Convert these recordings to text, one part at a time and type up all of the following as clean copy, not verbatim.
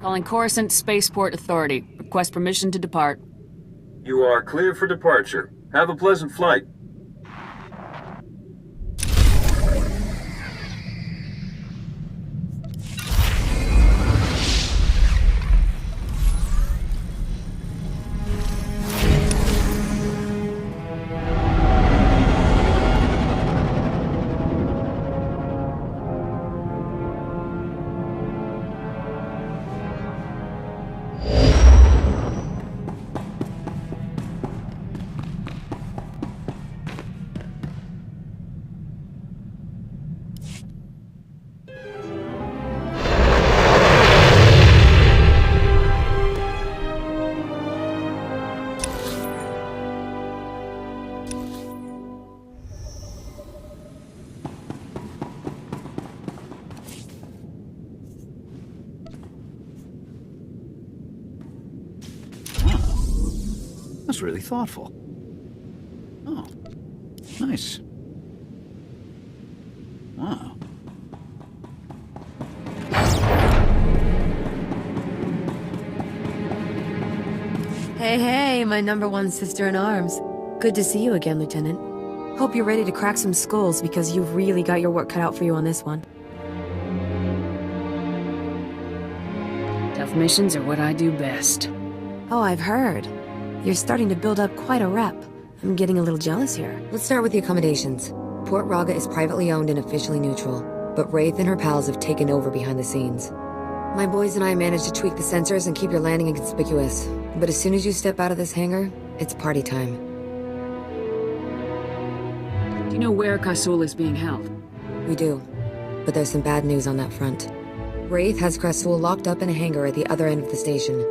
Calling Coruscant Spaceport Authority. Request permission to depart. You are clear for departure. Have a pleasant flight. That's really thoughtful. Oh, nice. Wow. Hey, my #1 sister-in-arms. Good to see you again, Lieutenant. Hope you're ready to crack some skulls because you've really got your work cut out for you on this one. Tough missions are what I do best. Oh, I've heard. You're starting to build up quite a rep. I'm getting a little jealous here. Let's start with the accommodations. Port Raga is privately owned and officially neutral, but Wraith and her pals have taken over behind the scenes. My boys and I managed to tweak the sensors and keep your landing inconspicuous, but as soon as you step out of this hangar, it's party time. Do you know where Krasul is being held? We do, but there's some bad news on that front. Wraith has Krasul locked up in a hangar at the other end of the station.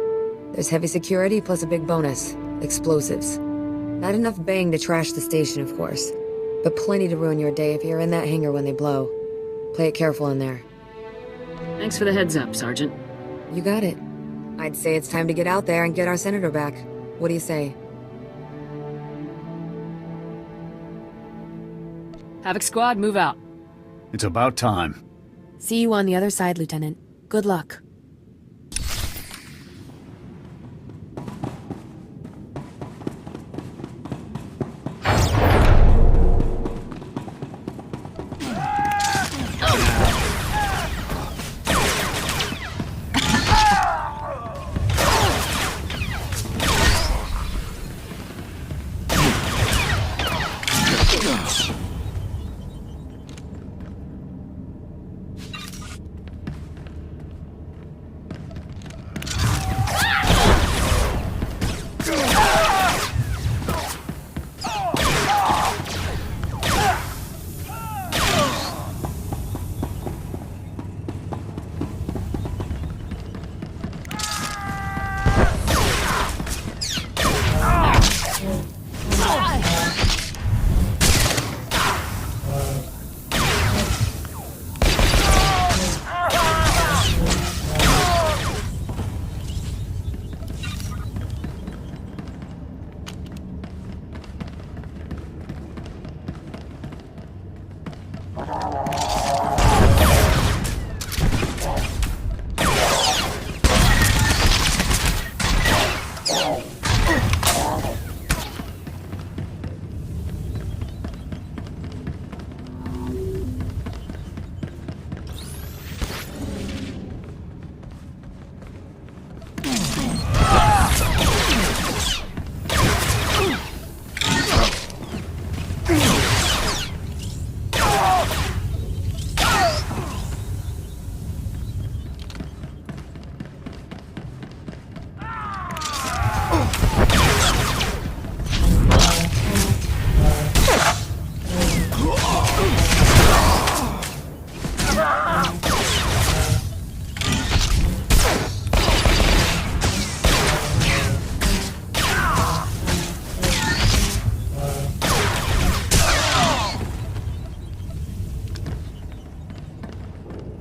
There's heavy security plus a big bonus, explosives. Not enough bang to trash the station, of course, but plenty to ruin your day if you're in that hangar when they blow. Play it careful in there. Thanks for the heads up, Sergeant. You got it. I'd say it's time to get out there and get our senator back. What do you say? Havoc Squad, move out. It's about time. See you on the other side, Lieutenant. Good luck.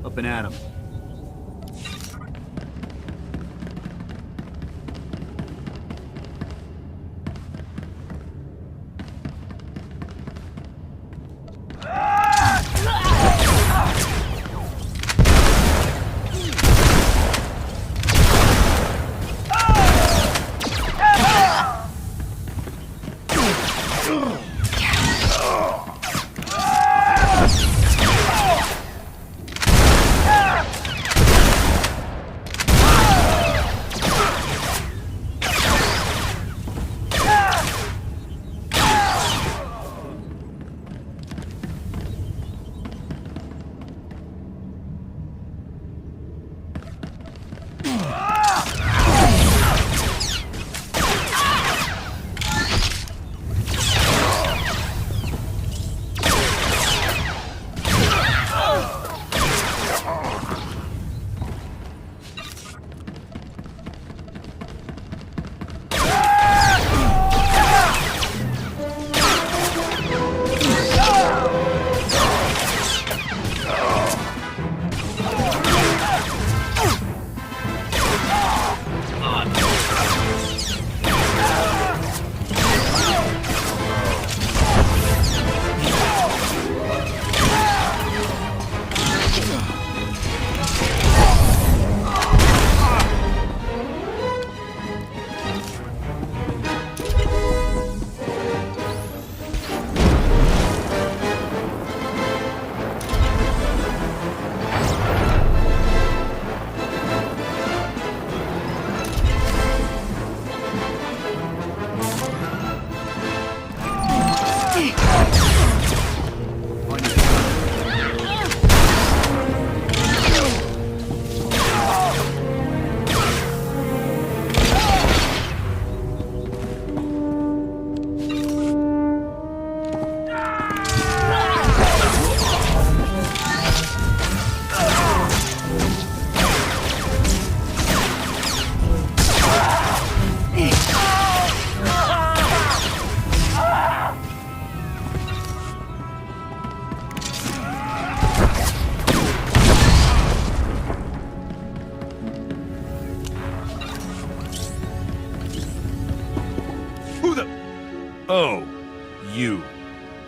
Up and at 'em.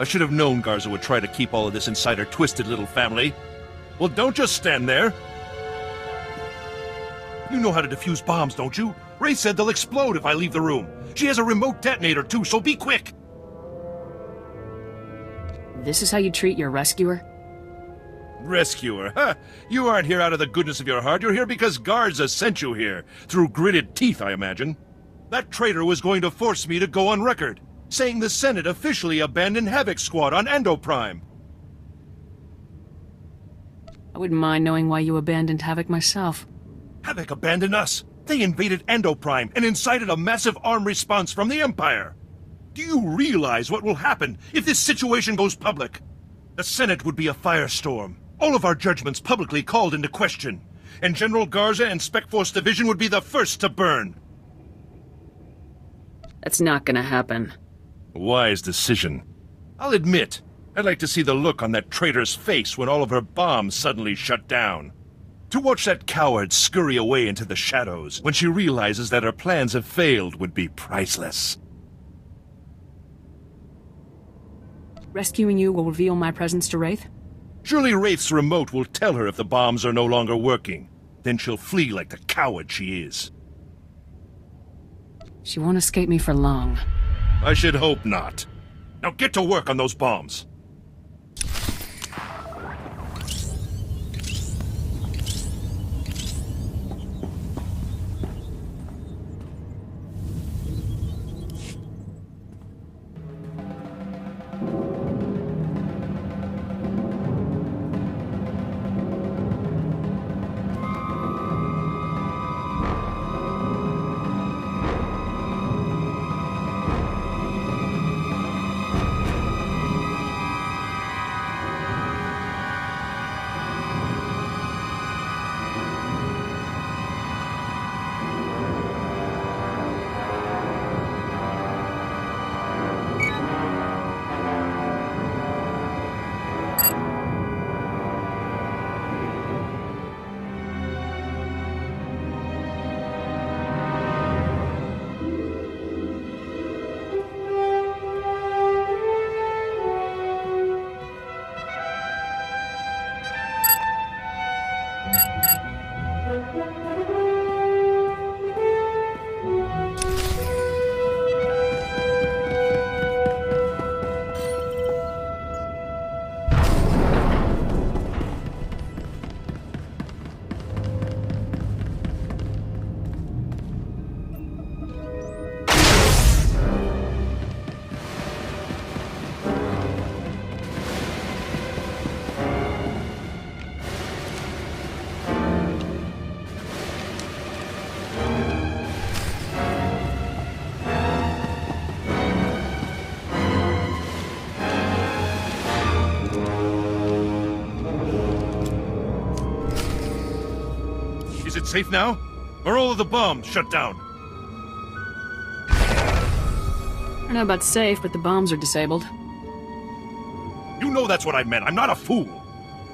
I should have known Garza would try to keep all of this inside her twisted little family. Well, don't just stand there. You know how to defuse bombs, don't you? Ray said they'll explode if I leave the room. She has a remote detonator, too, so be quick. This is how you treat your rescuer? Rescuer, huh? You aren't here out of the goodness of your heart. You're here because Garza sent you here. Through gritted teeth, I imagine. That traitor was going to force me to go on record, saying the Senate officially abandoned Havoc Squad on Endo Prime. I wouldn't mind knowing why you abandoned Havoc myself. Havoc abandoned us. They invaded Endo Prime and incited a massive armed response from the Empire. Do you realize what will happen if this situation goes public? The Senate would be a firestorm. All of our judgments publicly called into question. And General Garza and Spec Force Division would be the first to burn. That's not gonna happen. Wise decision. I'll admit, I'd like to see the look on that traitor's face when all of her bombs suddenly shut down. To watch that coward scurry away into the shadows when she realizes that her plans have failed would be priceless. Rescuing you will reveal my presence to Wraith? Surely Wraith's remote will tell her if the bombs are no longer working. Then she'll flee like the coward she is. She won't escape me for long. I should hope not. Now get to work on those bombs. Is it safe now? Are all of the bombs shut down? I don't know about safe, but the bombs are disabled. You know that's what I meant. I'm not a fool.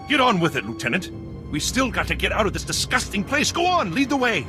Get on with it, Lieutenant. We still got to get out of this disgusting place. Go on, lead the way.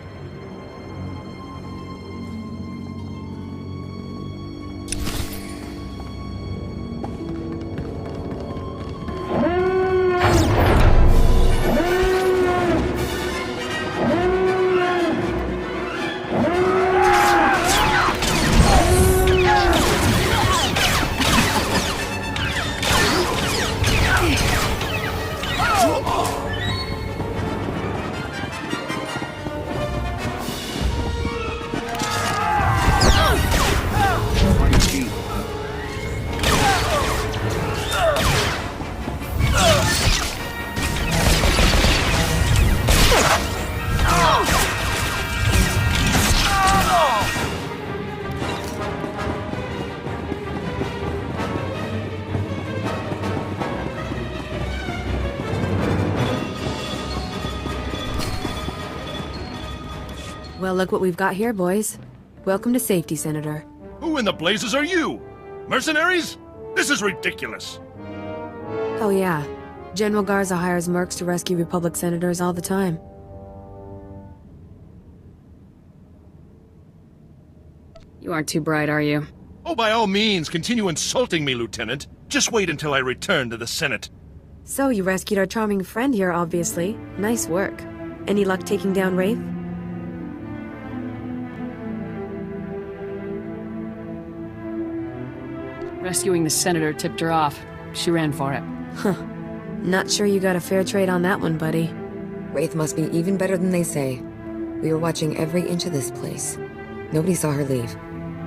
Well, look what we've got here, boys. Welcome to safety, Senator. Who in the blazes are you? Mercenaries? This is ridiculous. Oh yeah, General Garza hires mercs to rescue Republic senators all the time. You aren't too bright, are you? Oh, by all means, continue insulting me, Lieutenant. Just wait until I return to the Senate. So you rescued our charming friend here, obviously. Nice work. Any luck taking down Wraith? Rescuing the senator tipped her off. She ran for it. Huh. Not sure you got a fair trade on that one, buddy. Wraith must be even better than they say. We were watching every inch of this place. Nobody saw her leave.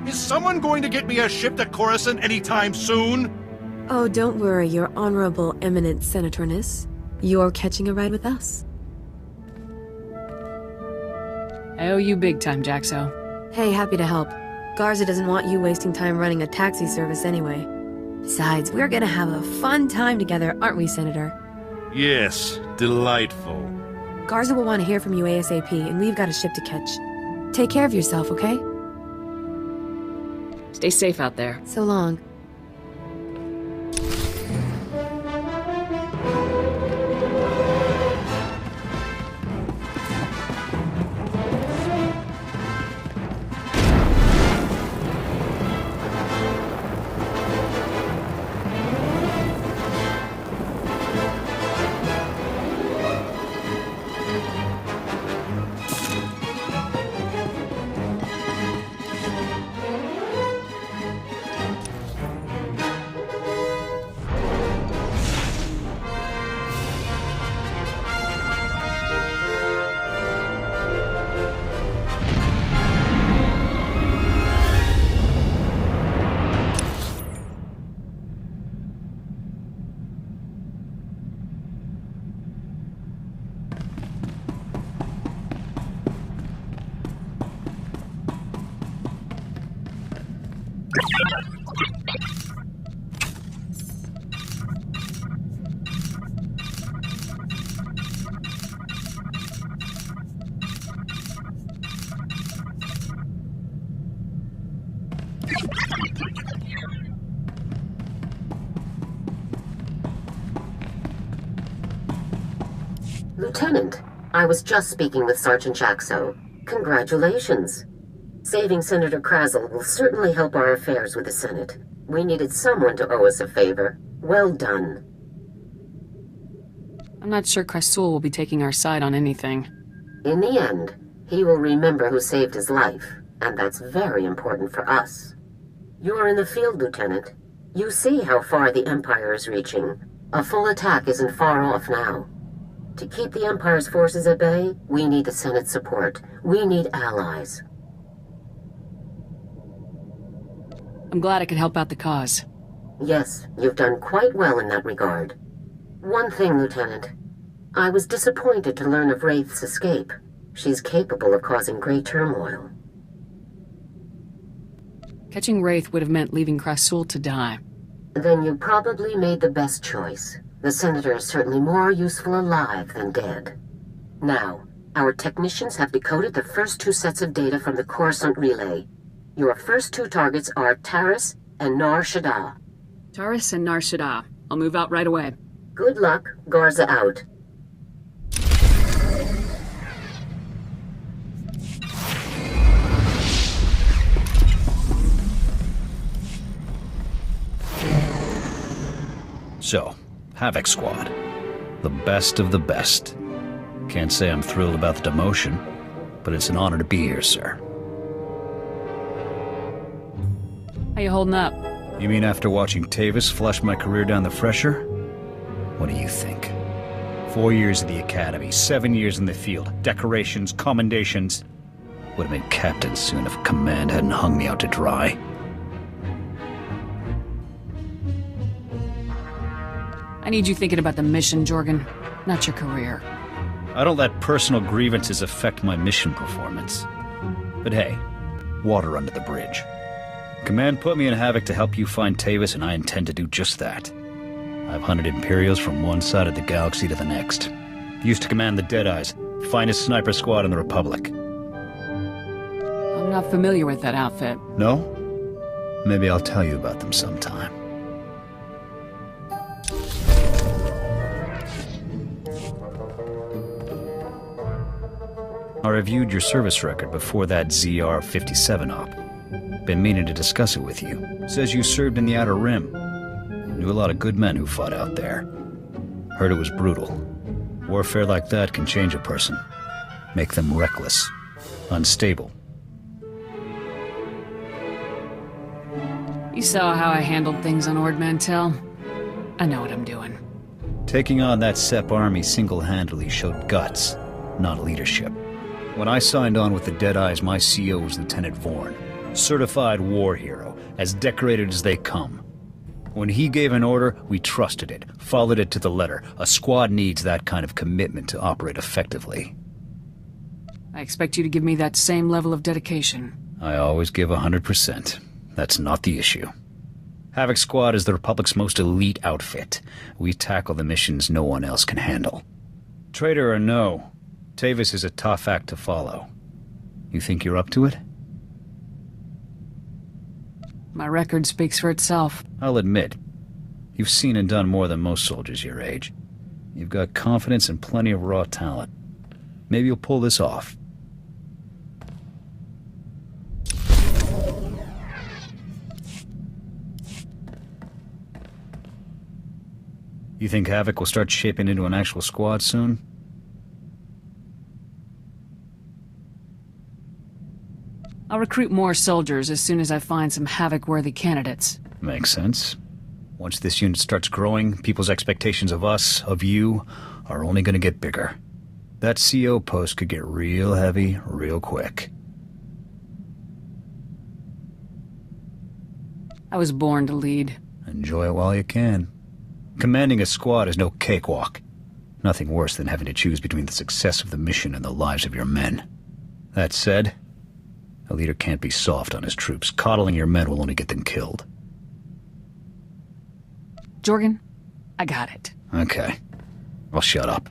Is someone going to get me a ship to Coruscant anytime soon? Oh, don't worry, your honorable eminent senatorness. You're catching a ride with us. I owe you big time, Jaxo. Hey, happy to help. Garza doesn't want you wasting time running a taxi service anyway. Besides, we're gonna have a fun time together, aren't we, Senator? Yes, delightful. Garza will want to hear from you ASAP, and we've got a ship to catch. Take care of yourself, okay? Stay safe out there. So long. Lieutenant, I was just speaking with Sergeant Jaxo. Congratulations. Saving Senator Krazel will certainly help our affairs with the Senate. We needed someone to owe us a favor. Well done. I'm not sure Krasul will be taking our side on anything. In the end, he will remember who saved his life, and that's very important for us. You are in the field, Lieutenant. You see how far the Empire is reaching. A full attack isn't far off now. To keep the Empire's forces at bay, we need the Senate's support. We need allies. I'm glad I could help out the cause. Yes, you've done quite well in that regard. One thing, Lieutenant. I was disappointed to learn of Wraith's escape. She's capable of causing great turmoil. Catching Wraith would have meant leaving Krasul to die. Then you probably made the best choice. The Senator is certainly more useful alive than dead. Now, our technicians have decoded the first two sets of data from the Coruscant relay. Your first two targets are Taris and Nar Shaddaa. Taris and Nar Shaddaa. I'll move out right away. Good luck. Garza out. So, Havoc Squad. The best of the best. Can't say I'm thrilled about the demotion, but it's an honor to be here, sir. How you holding up? You mean after watching Tavis flush my career down the fresher? What do you think? 4 years at the Academy, 7 years in the field, decorations, commendations. Would have been captain soon if command hadn't hung me out to dry. I need you thinking about the mission, Jorgen, not your career. I don't let personal grievances affect my mission performance. But hey, water under the bridge. Command put me in Havoc to help you find Tavis, and I intend to do just that. I've hunted Imperials from one side of the galaxy to the next. Used to command the Deadeyes, finest sniper squad in the Republic. I'm not familiar with that outfit. No? Maybe I'll tell you about them sometime. I reviewed your service record before that ZR-57 op. Been meaning to discuss it with you. Says you served in the Outer Rim. Knew a lot of good men who fought out there. Heard it was brutal. Warfare like that can change a person. Make them reckless. Unstable. You saw how I handled things on Ord Mantell. I know what I'm doing. Taking on that SEP army single-handedly showed guts, not leadership. When I signed on with the Deadeyes, my CO was Lieutenant Vorn. Certified war hero, as decorated as they come. When he gave an order, we trusted it, followed it to the letter. A squad needs that kind of commitment to operate effectively. I expect you to give me that same level of dedication. I always give 100%. That's not the issue. Havoc Squad is the Republic's most elite outfit. We tackle the missions no one else can handle. Traitor or no, Tavis is a tough act to follow. You think you're up to it? My record speaks for itself. I'll admit, you've seen and done more than most soldiers your age. You've got confidence and plenty of raw talent. Maybe you'll pull this off. You think Havoc will start shaping into an actual squad soon? I'll recruit more soldiers as soon as I find some Havoc-worthy candidates. Makes sense. Once this unit starts growing, people's expectations of us, of you, are only gonna get bigger. That CO post could get real heavy, real quick. I was born to lead. Enjoy it while you can. Commanding a squad is no cakewalk. Nothing worse than having to choose between the success of the mission and the lives of your men. That said, a leader can't be soft on his troops. Coddling your men will only get them killed. Jorgen, I got it. Okay. I'll shut up.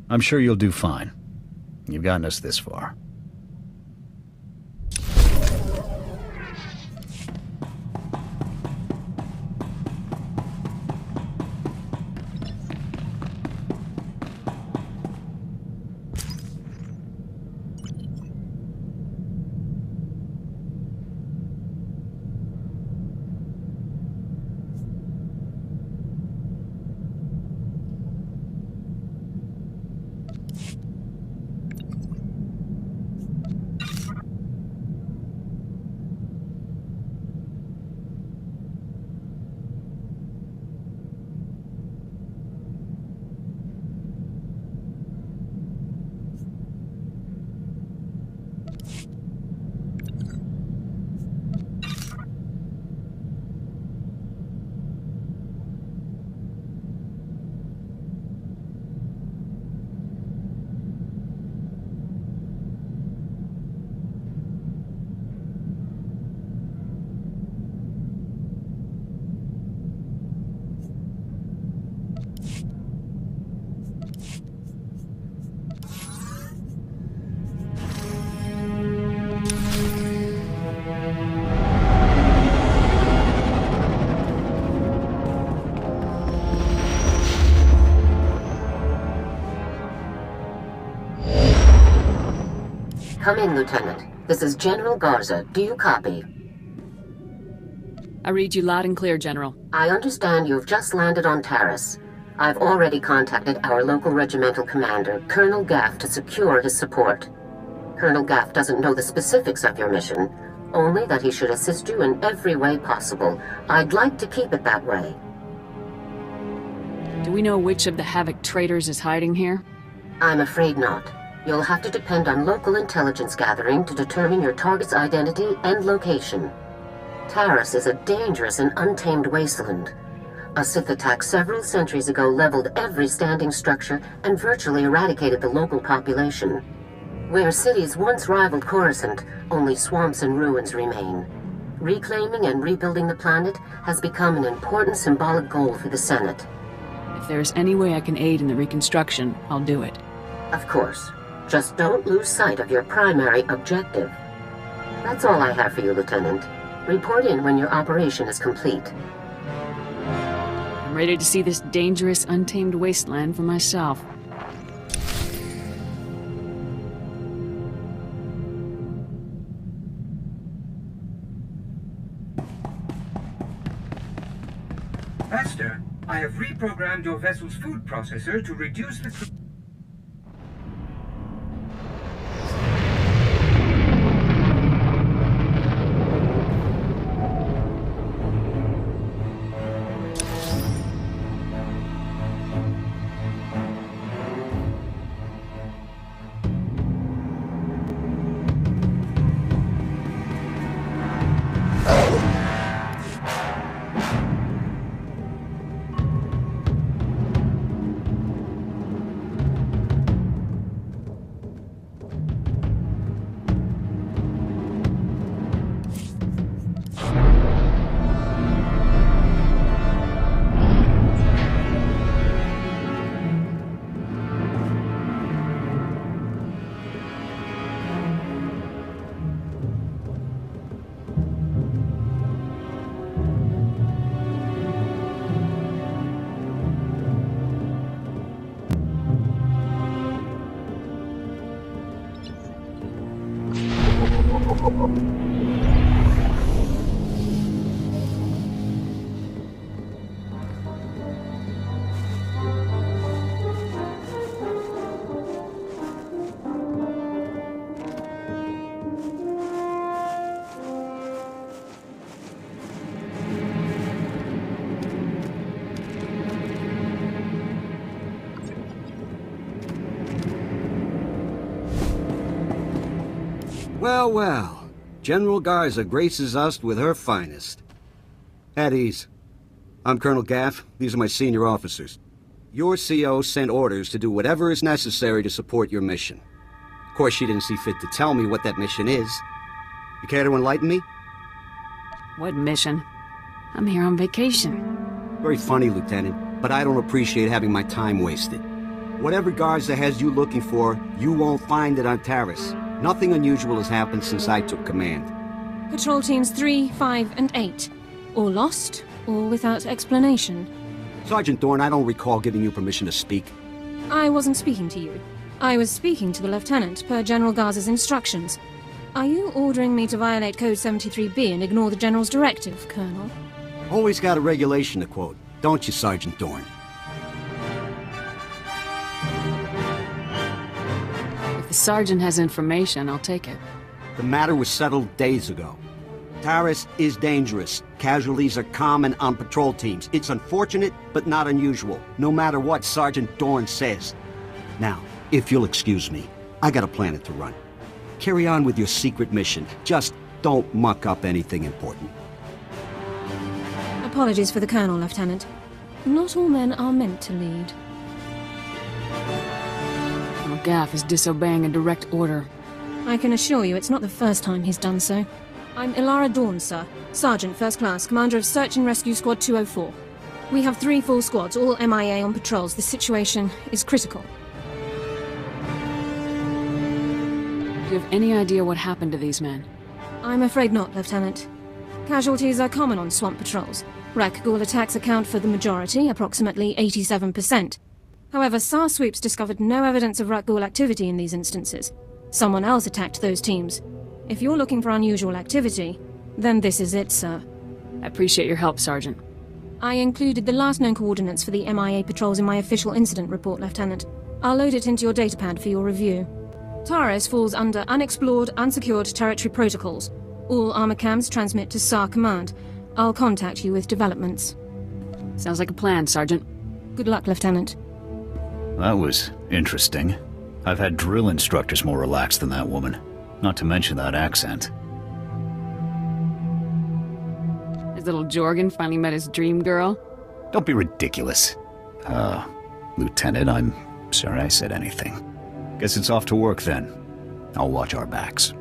I'm sure you'll do fine. You've gotten us this far. Come in, Lieutenant. This is General Garza. Do you copy? I read you loud and clear, General. I understand you've just landed on Taris. I've already contacted our local regimental commander, Colonel Gaff, to secure his support. Colonel Gaff doesn't know the specifics of your mission, only that he should assist you in every way possible. I'd like to keep it that way. Do we know which of the Havoc traitors is hiding here? I'm afraid not. You'll have to depend on local intelligence gathering to determine your target's identity and location. Taris is a dangerous and untamed wasteland. A Sith attack several centuries ago leveled every standing structure and virtually eradicated the local population. Where cities once rivaled Coruscant, only swamps and ruins remain. Reclaiming and rebuilding the planet has become an important symbolic goal for the Senate. If there's any way I can aid in the reconstruction, I'll do it. Of course. Just don't lose sight of your primary objective. That's all I have for you, Lieutenant. Report in when your operation is complete. I'm ready to see this dangerous, untamed wasteland for myself. Master, I have reprogrammed your vessel's food processor to reduce the... Well, well. General Garza graces us with her finest. At ease. I'm Colonel Gaff. These are my senior officers. Your CO sent orders to do whatever is necessary to support your mission. Of course, she didn't see fit to tell me what that mission is. You care to enlighten me? What mission? I'm here on vacation. Very funny, Lieutenant, but I don't appreciate having my time wasted. Whatever Garza has you looking for, you won't find it on Taris. Nothing unusual has happened since I took command. Patrol teams 3, 5, and 8. All lost, all without explanation. Sergeant Dorn, I don't recall giving you permission to speak. I wasn't speaking to you. I was speaking to the Lieutenant, per General Garza's instructions. Are you ordering me to violate Code 73B and ignore the General's directive, Colonel? Always got a regulation to quote, don't you, Sergeant Dorn? If the Sergeant has information, I'll take it. The matter was settled days ago. Taris is dangerous. Casualties are common on patrol teams. It's unfortunate, but not unusual, no matter what Sergeant Dorn says. Now, if you'll excuse me, I got a planet to run. Carry on with your secret mission. Just don't muck up anything important. Apologies for the Colonel, Lieutenant. Not all men are meant to lead. Colonel Gaff is disobeying a direct order. I can assure you it's not the first time he's done so. I'm Ilara Dawn, sir. Sergeant, First Class, Commander of Search and Rescue Squad 204. We have 3 full squads, all MIA on patrols. The situation is critical. Do you have any idea what happened to these men? I'm afraid not, Lieutenant. Casualties are common on swamp patrols. Rakghoul attacks account for the majority, approximately 87%. However, SAR sweeps discovered no evidence of Rakghoul activity in these instances. Someone else attacked those teams. If you're looking for unusual activity, then this is it, sir. I appreciate your help, Sergeant. I included the last known coordinates for the MIA patrols in my official incident report, Lieutenant. I'll load it into your datapad for your review. Taris falls under Unexplored, Unsecured Territory Protocols. All armor cams transmit to SAR Command. I'll contact you with developments. Sounds like a plan, Sergeant. Good luck, Lieutenant. That was interesting. I've had drill instructors more relaxed than that woman. Not to mention that accent. His little Jorgen finally met his dream girl? Don't be ridiculous. Lieutenant, I'm sorry I said anything. Guess it's off to work then. I'll watch our backs.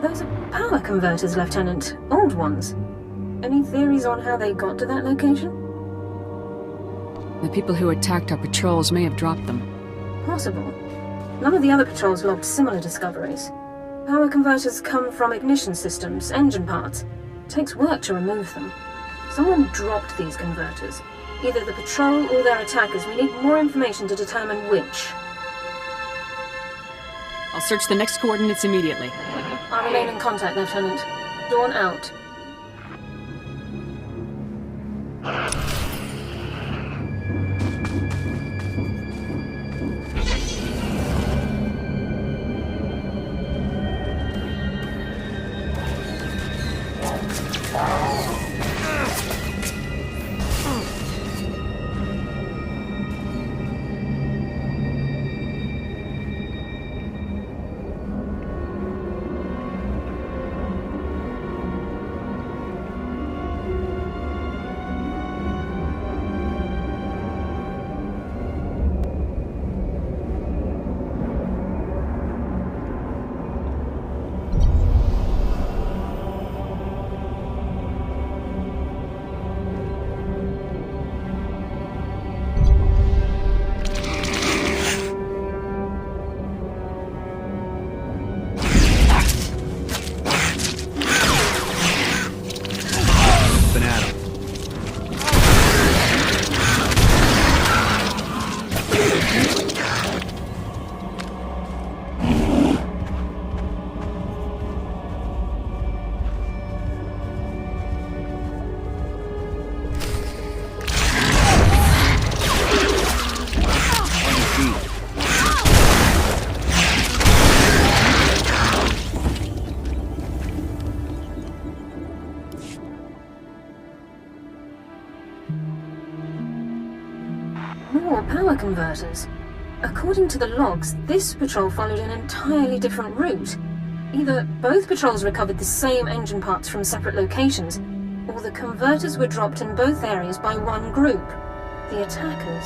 Those are power converters, Lieutenant. Old ones. Any theories on how they got to that location? The people who attacked our patrols may have dropped them. Possible. None of the other patrols logged similar discoveries. Power converters come from ignition systems, engine parts. It takes work to remove them. Someone dropped these converters. Either the patrol or their attackers. We need more information to determine which. I'll search the next coordinates immediately. I'll remain in contact, Lieutenant. Dawn out. More power converters. According to the logs, this patrol followed an entirely different route. Either both patrols recovered the same engine parts from separate locations, or the converters were dropped in both areas by one group, the attackers.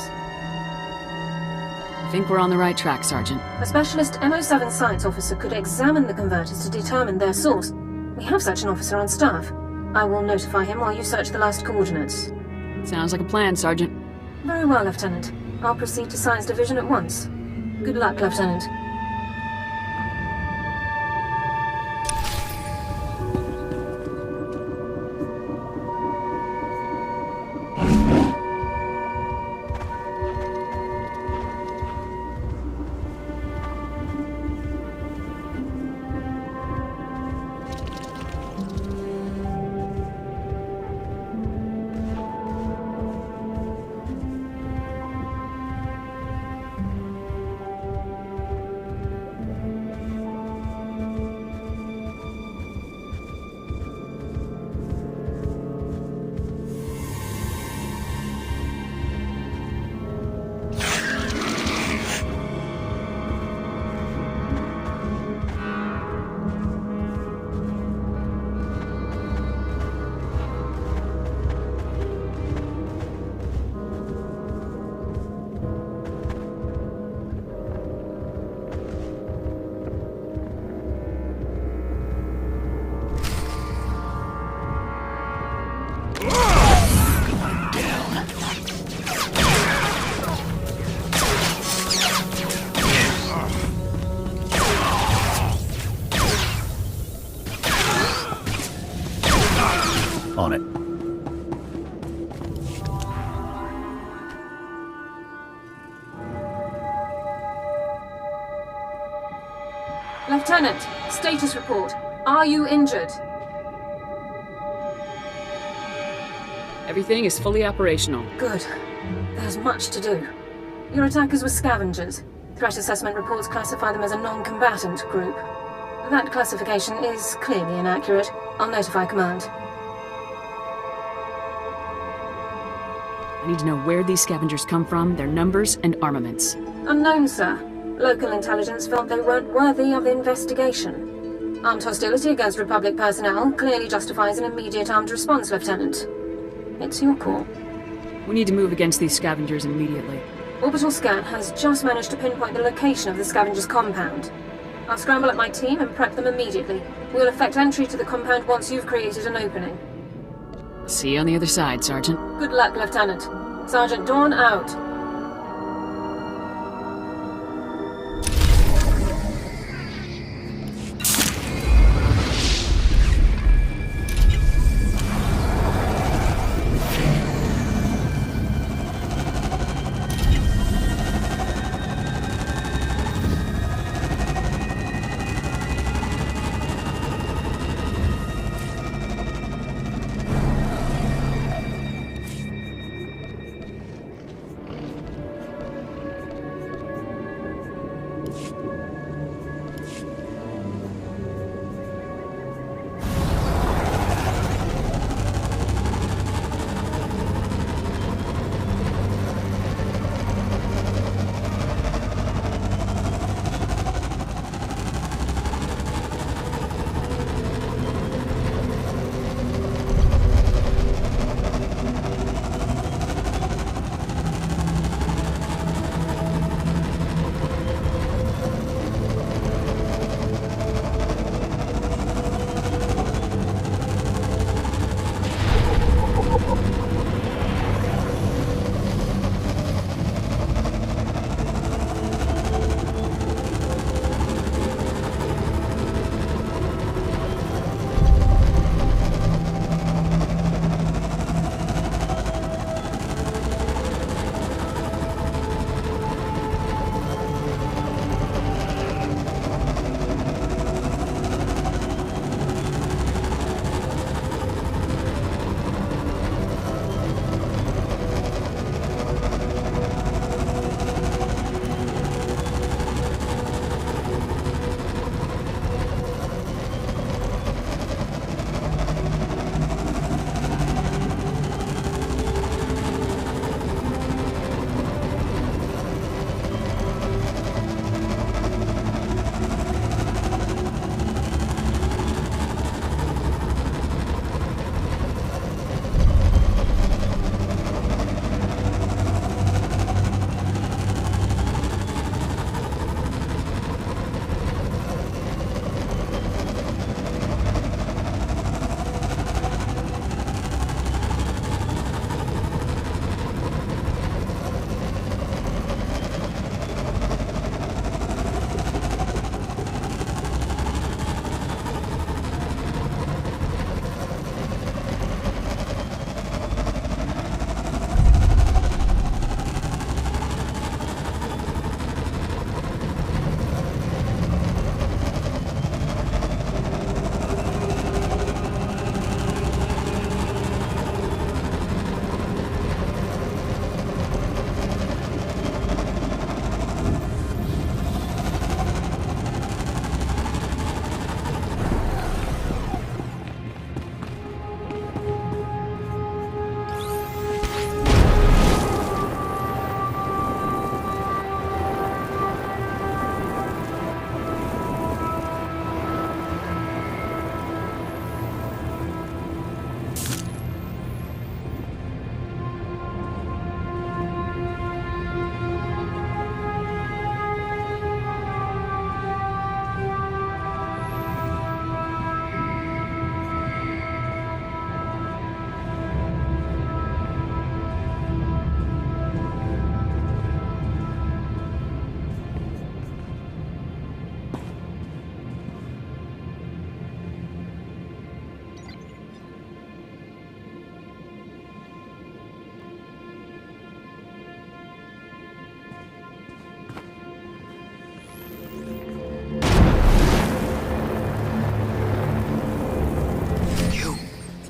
I think we're on the right track, Sergeant. A specialist MO7 science officer could examine the converters to determine their source. We have such an officer on staff. I will notify him while you search the last coordinates. Sounds like a plan, Sergeant. Very well, Lieutenant. I'll proceed to Science Division at once. Good luck, Lieutenant. On it. Lieutenant, status report. Are you injured? Everything is fully operational. Good. There's much to do. Your attackers were scavengers. Threat assessment reports classify them as a non-combatant group. That classification is clearly inaccurate. I'll notify command. I need to know where these scavengers come from, their numbers, and armaments. Unknown, sir. Local intelligence felt they weren't worthy of investigation. Armed hostility against Republic personnel clearly justifies an immediate armed response, Lieutenant. It's your call. We need to move against these scavengers immediately. Orbital scan has just managed to pinpoint the location of the scavengers' compound. I'll scramble up my team and prep them immediately. We'll effect entry to the compound once you've created an opening. See you on the other side, Sergeant. Good luck, Lieutenant. Sergeant Dawn out.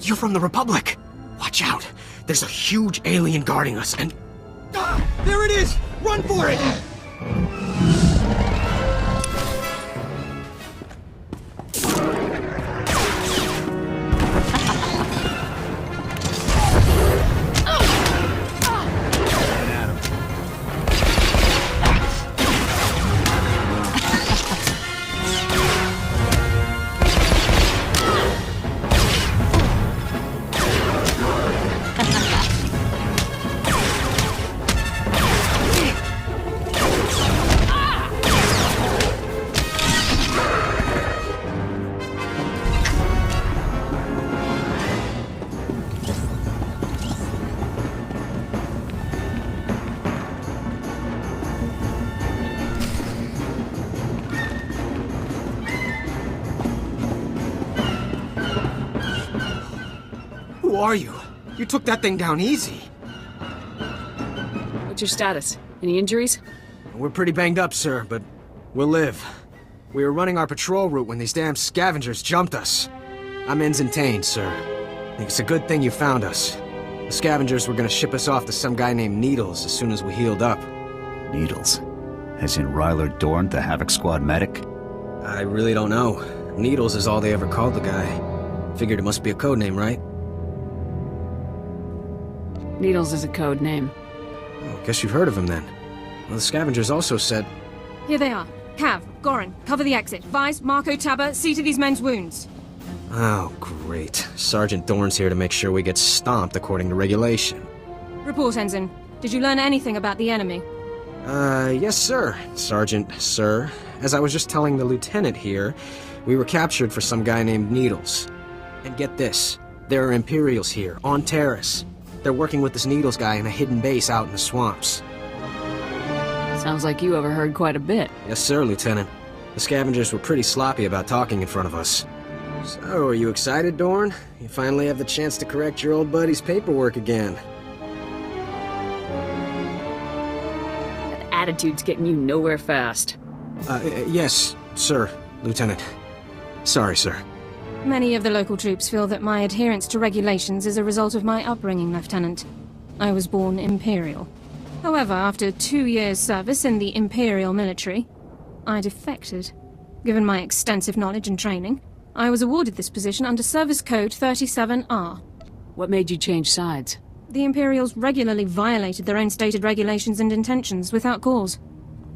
You're from the Republic! Watch out! There's a huge alien guarding us, and... Ah! There it is! Run for it! are you? You took that thing down easy. What's your status? Any injuries? We're pretty banged up, sir, but we'll live. We were running our patrol route when these damn scavengers jumped us. I'm ends and tained, sir. I think it's a good thing you found us. The scavengers were gonna ship us off to some guy named Needles as soon as we healed up. Needles? As in Ryler Dorn, the Havoc Squad medic? I really don't know. Needles is all they ever called the guy. Figured it must be a code name, right? Needles is a code name. Oh, guess you've heard of him then. Well, the scavengers also said... Here they are. Cav, Goran, cover the exit. Vice, Marco, Tabba, see to these men's wounds. Oh, great. Sergeant Dorn's here to make sure we get stomped according to regulation. Report, Ensign. Did you learn anything about the enemy? Yes, sir. Sergeant, sir. As I was just telling the lieutenant here, we were captured for some guy named Needles. And get this, there are Imperials here, on Taris. They're working with this Needles guy in a hidden base out in the swamps. Sounds like you overheard quite a bit. Yes, sir, Lieutenant. The scavengers were pretty sloppy about talking in front of us. So, are you excited, Dorn? You finally have the chance to correct your old buddy's paperwork again. That attitude's getting you nowhere fast. Yes, sir, Lieutenant. Sorry, sir. Many of the local troops feel that my adherence to regulations is a result of my upbringing, Lieutenant. I was born Imperial. However, after 2 years' service in the Imperial military, I defected. Given my extensive knowledge and training, I was awarded this position under Service Code 37R. What made you change sides? The Imperials regularly violated their own stated regulations and intentions without cause.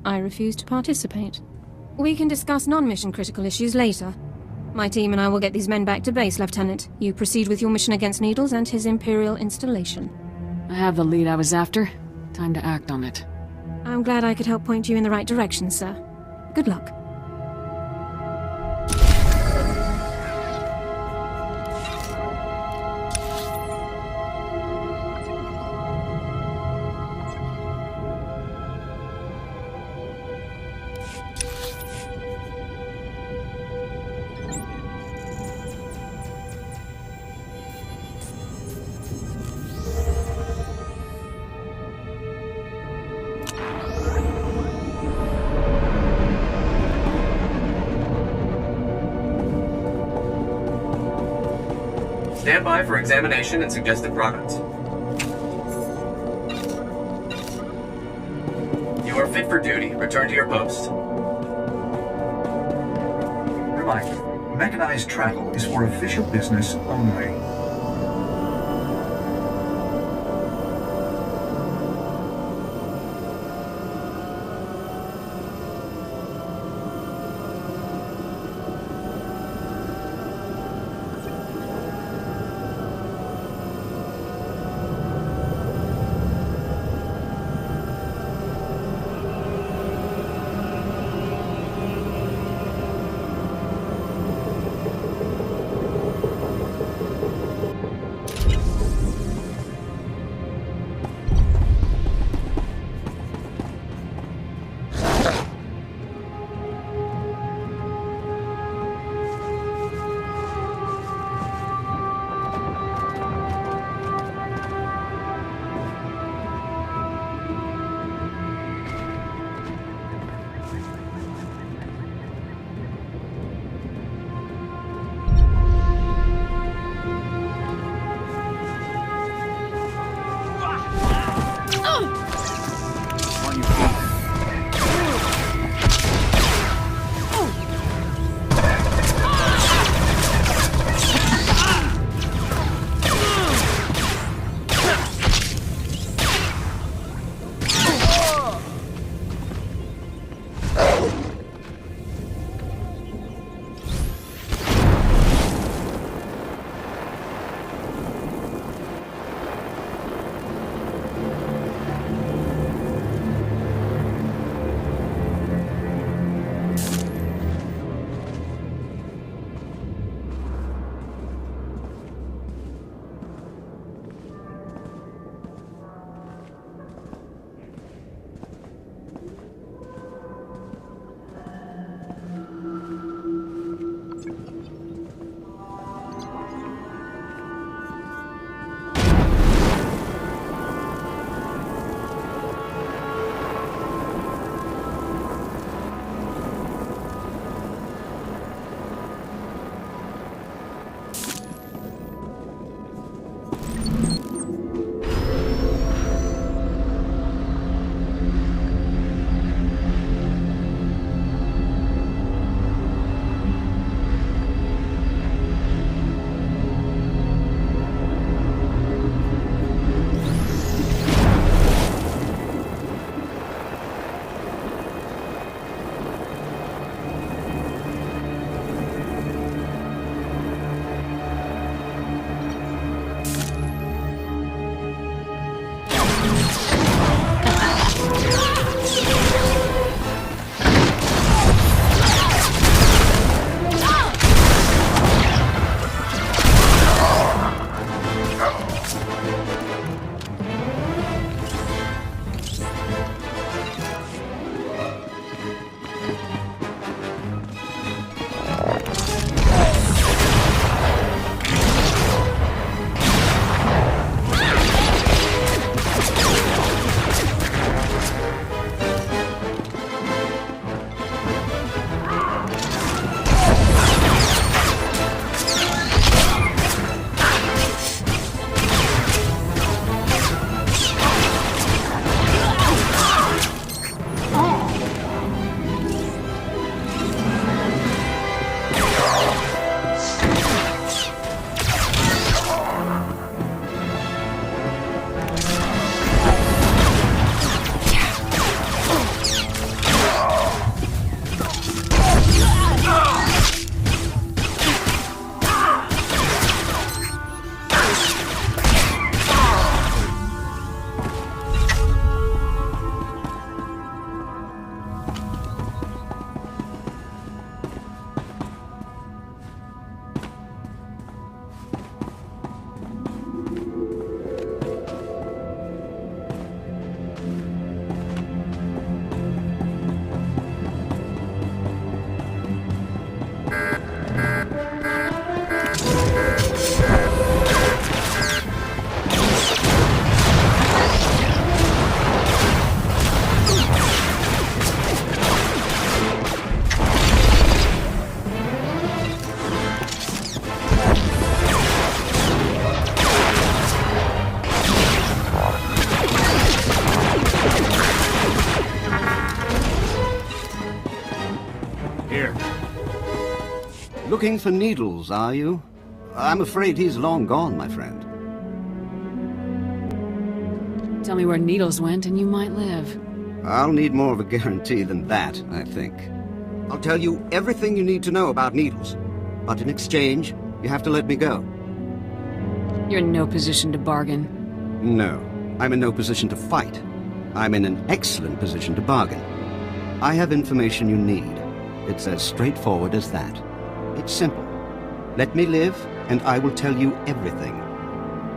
I refused to participate. We can discuss non-mission critical issues later. My team and I will get these men back to base, Lieutenant. You proceed with your mission against Needles and his Imperial installation. I have the lead I was after. Time to act on it. I'm glad I could help point you in the right direction, sir. Good luck. Stand by for examination and suggested products. You are fit for duty. Return to your post. Reminder, mechanized travel is for official business only. Here. Looking for Needles, are you? I'm afraid he's long gone, my friend. Tell me where Needles went and you might live. I'll need more of a guarantee than that, I think. I'll tell you everything you need to know about Needles. But in exchange, you have to let me go. You're in no position to bargain. No, I'm in no position to fight. I'm in an excellent position to bargain. I have information you need. It's as straightforward as that. It's simple. Let me live, and I will tell you everything.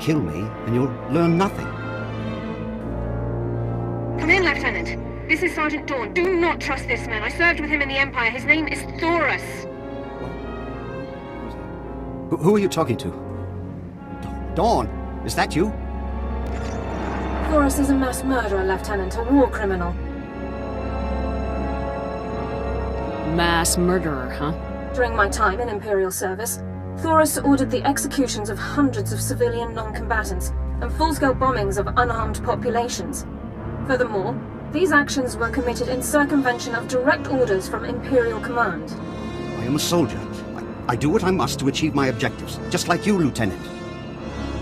Kill me, and you'll learn nothing. Come in, Lieutenant. This is Sergeant Dawn. Do not trust this man. I served with him in the Empire. His name is Thoris. Who are you talking to? Dawn, is that you? Thoris is a mass murderer, Lieutenant, a war criminal. Mass murderer, huh? During my time in Imperial service, Thoris ordered the executions of hundreds of civilian non-combatants and full-scale bombings of unarmed populations. Furthermore, these actions were committed in circumvention of direct orders from Imperial command. I am a soldier. I do what I must to achieve my objectives, just like you, Lieutenant.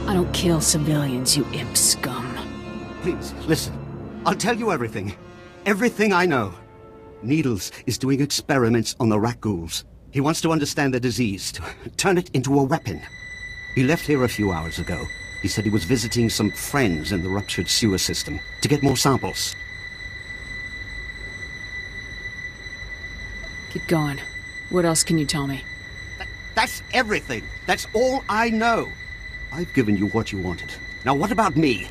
I don't kill civilians, you imp scum. Please, listen. I'll tell you everything. Everything I know. Needles is doing experiments on the Rakghouls. He wants to understand the disease, to turn it into a weapon. He left here a few hours ago. He said he was visiting some friends in the ruptured sewer system to get more samples. Keep going. What else can you tell me? That's everything. That's all I know. I've given you what you wanted. Now what about me?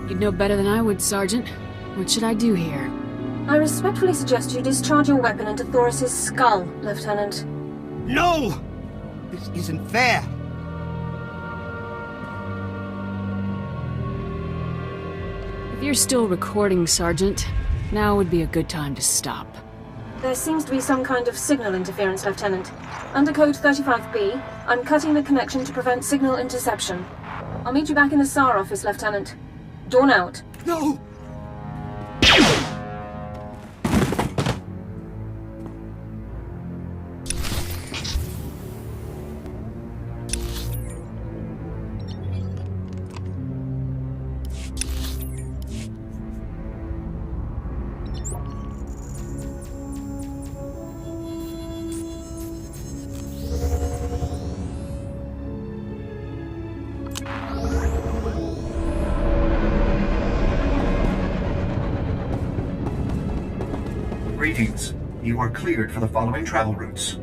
You'd know better than I would, Sergeant. What should I do here? I respectfully suggest you discharge your weapon into Thoris's skull, Lieutenant. No! This isn't fair. If you're still recording, Sergeant, now would be a good time to stop. There seems to be some kind of signal interference, Lieutenant. Under Code 35B, I'm cutting the connection to prevent signal interception. I'll meet you back in the SAR office, Lieutenant. Dawn out. No! Greetings. You are cleared for the following travel routes.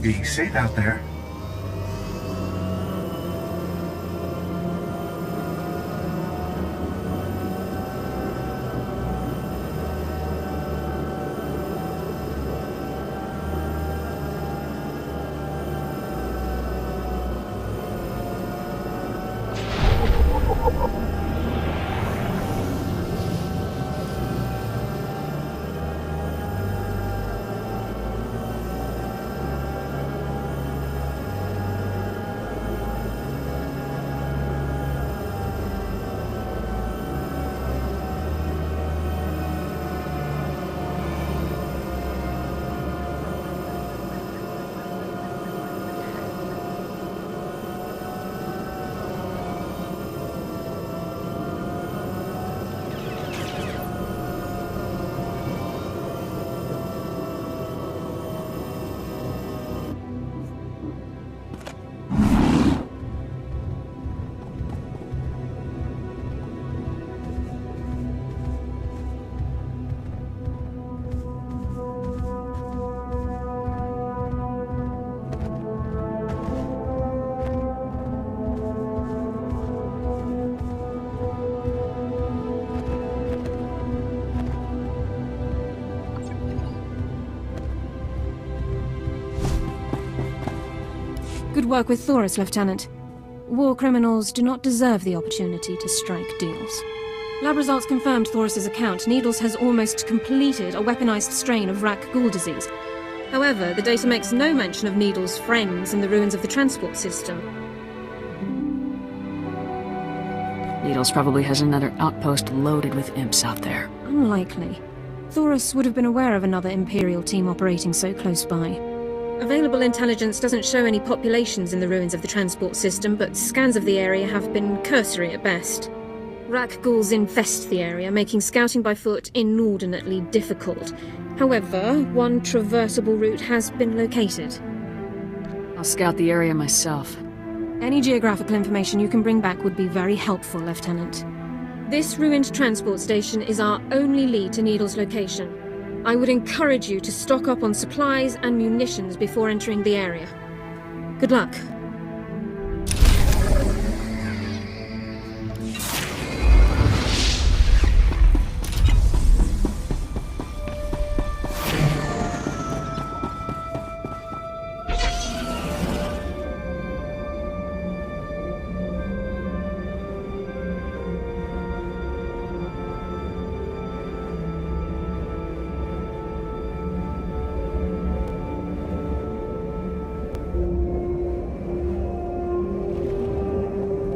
Be safe out there. Good work with Thoris, Lieutenant. War criminals do not deserve the opportunity to strike deals. Lab results confirmed Thoris's account. Needles has almost completed a weaponized strain of Rakghoul disease. However, the data makes no mention of Needles' friends in the ruins of the transport system. Needles probably has another outpost loaded with imps out there. Unlikely. Thoris would have been aware of another Imperial team operating so close by. Available intelligence doesn't show any populations in the ruins of the transport system, but scans of the area have been cursory at best. Rak ghouls infest the area, making scouting by foot inordinately difficult. However, one traversable route has been located. I'll scout the area myself. Any geographical information you can bring back would be very helpful, Lieutenant. This ruined transport station is our only lead to Needle's location. I would encourage you to stock up on supplies and munitions before entering the area. Good luck.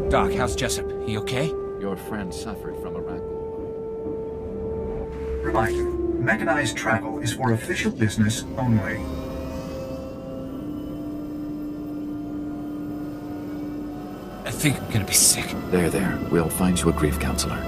Doc, how's Jessup? He okay? Your friend suffered from a rat. Reminder, mechanized travel is for official business only. I think I'm gonna be sick. There. We'll find you a grief counselor.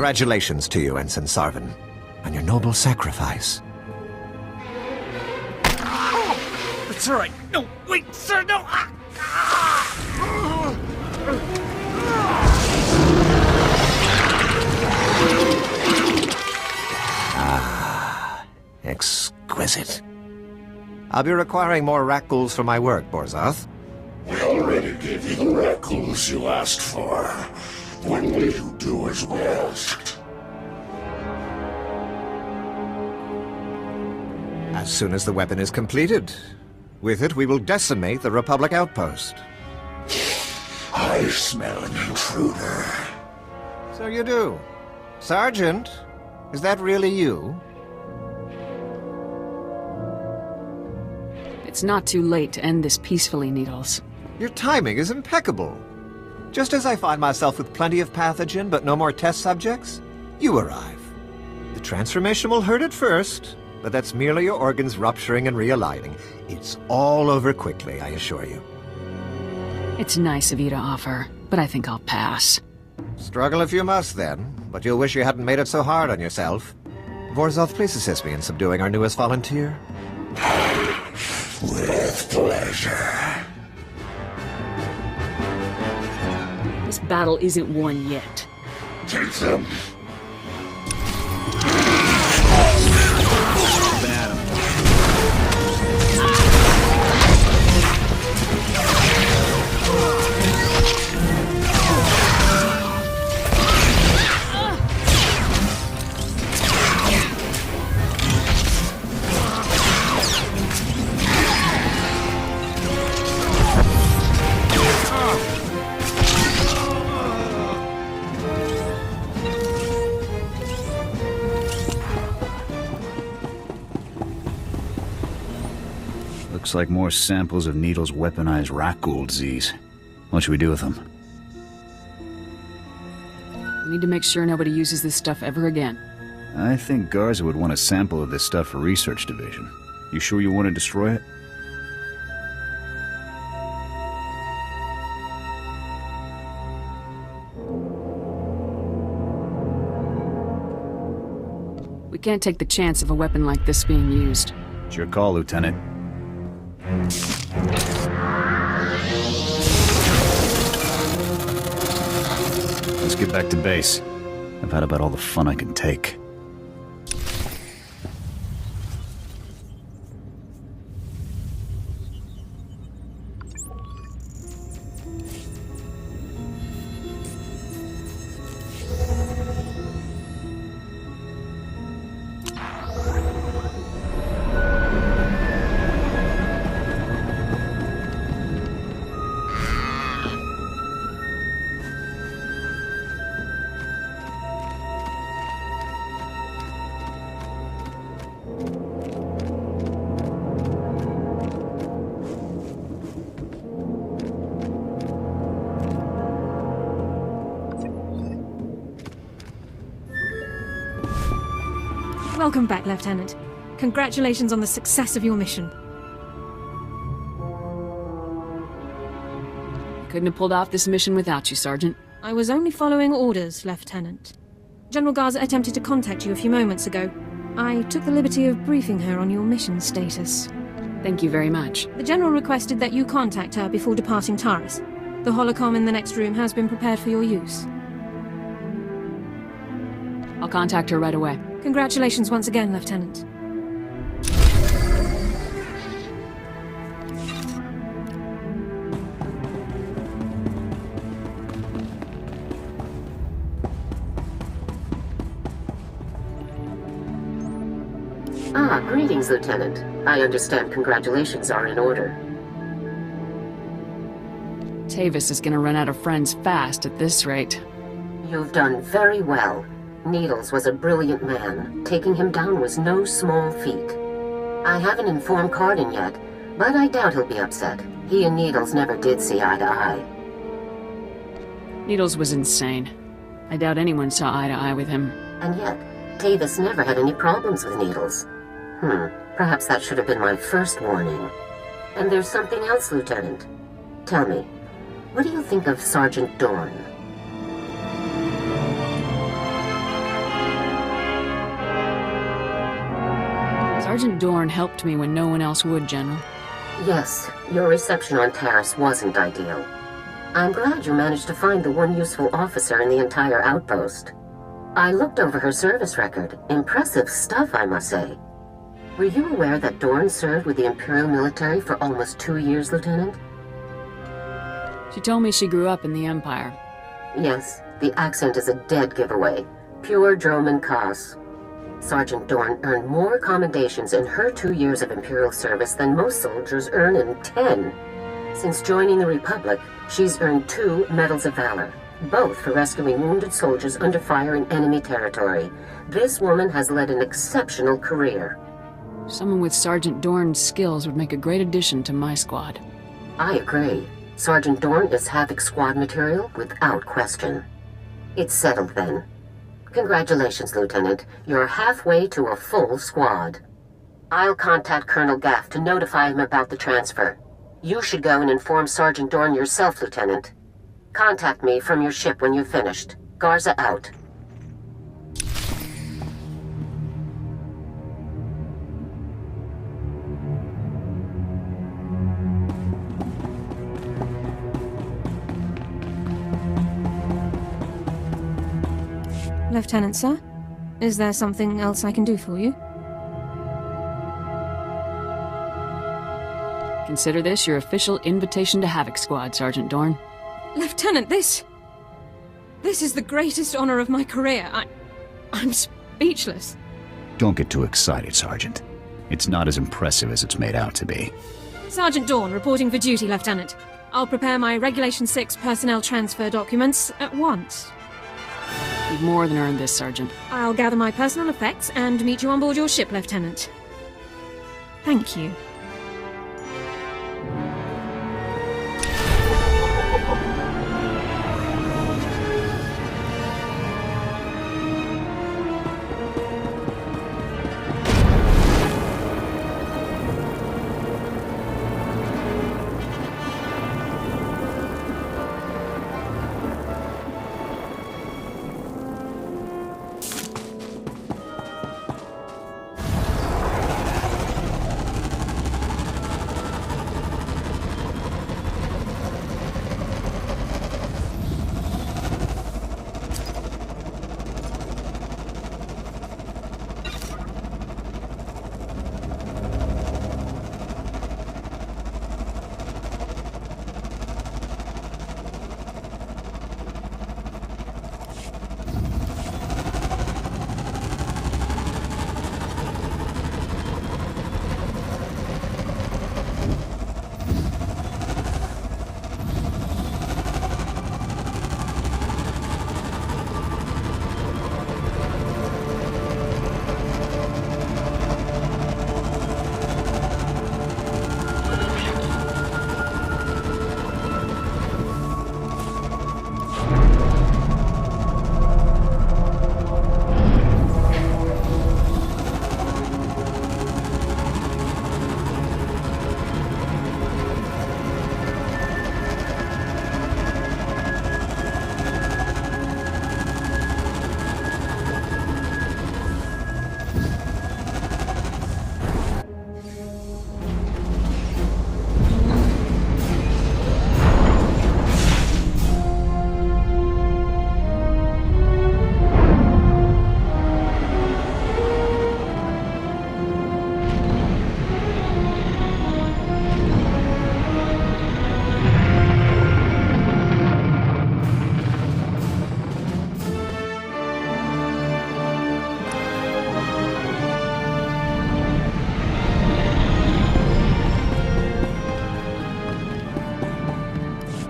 Congratulations to you, Ensign Sarvin, on your noble sacrifice. Oh, it's all right. No, wait, sir, no! Exquisite. I'll be requiring more rat ghouls for my work, Borzoth. We already gave you the rat ghouls you asked for. When will you do as we asked? As soon as the weapon is completed. With it, we will decimate the Republic outpost. I smell an intruder. So you do. Sergeant, is that really you? It's not too late to end this peacefully, Needles. Your timing is impeccable. Just as I find myself with plenty of pathogen but no more test subjects, you arrive. The transformation will hurt at first, but that's merely your organs rupturing and realigning. It's all over quickly, I assure you. It's nice of you to offer, but I think I'll pass. Struggle if you must, then, but you'll wish you hadn't made it so hard on yourself. Vorzoth, please assist me in subduing our newest volunteer. With pleasure. This battle isn't won yet. Take them. Looks like more samples of Needle's weaponized rat ghoul disease. What should we do with them? We need to make sure nobody uses this stuff ever again. I think Garza would want a sample of this stuff for research division. You sure you want to destroy it? We can't take the chance of a weapon like this being used. It's your call, Lieutenant. Let's get back to base. I've had about all the fun I can take. Welcome back, Lieutenant. Congratulations on the success of your mission. Couldn't have pulled off this mission without you, Sergeant. I was only following orders, Lieutenant. General Garza attempted to contact you a few moments ago. I took the liberty of briefing her on your mission status. Thank you very much. The General requested that you contact her before departing Taris. The holocom in the next room has been prepared for your use. I'll contact her right away. Congratulations once again, Lieutenant. Greetings, Lieutenant. I understand congratulations are in order. Tavis is gonna run out of friends fast at this rate. You've done very well. Needles was a brilliant man. Taking him down was no small feat. I haven't informed Cardin yet, but I doubt he'll be upset. He and Needles never did see eye to eye. Needles was insane. I doubt anyone saw eye to eye with him. And yet, Tavis never had any problems with Needles. Perhaps that should have been my first warning. And there's something else, Lieutenant. Tell me, what do you think of Sergeant Dorn? Sergeant Dorn helped me when no one else would, General. Yes, your reception on Taris wasn't ideal. I'm glad you managed to find the one useful officer in the entire outpost. I looked over her service record. Impressive stuff, I must say. Were you aware that Dorn served with the Imperial military for almost 2 years, Lieutenant? She told me she grew up in the Empire. Yes, the accent is a dead giveaway. Pure Droman Kos. Sergeant Dorn earned more commendations in her 2 years of Imperial service than most soldiers earn in 10. Since joining the Republic, she's earned 2 Medals of Valor, both for rescuing wounded soldiers under fire in enemy territory. This woman has led an exceptional career. Someone with Sergeant Dorn's skills would make a great addition to my squad. I agree. Sergeant Dorn is Havoc squad material without question. It's settled then. Congratulations, Lieutenant. You're halfway to a full squad. I'll contact Colonel Gaff to notify him about the transfer. You should go and inform Sergeant Dorn yourself, Lieutenant. Contact me from your ship when you've finished. Garza out. Lieutenant, sir? Is there something else I can do for you? Consider this your official invitation to Havoc Squad, Sergeant Dorn. Lieutenant, this is the greatest honor of my career. I'm speechless. Don't get too excited, Sergeant. It's not as impressive as it's made out to be. Sergeant Dorn, reporting for duty, Lieutenant. I'll prepare my Regulation 6 personnel transfer documents at once. You've more than earned this, Sergeant. I'll gather my personal effects and meet you on board your ship, Lieutenant. Thank you.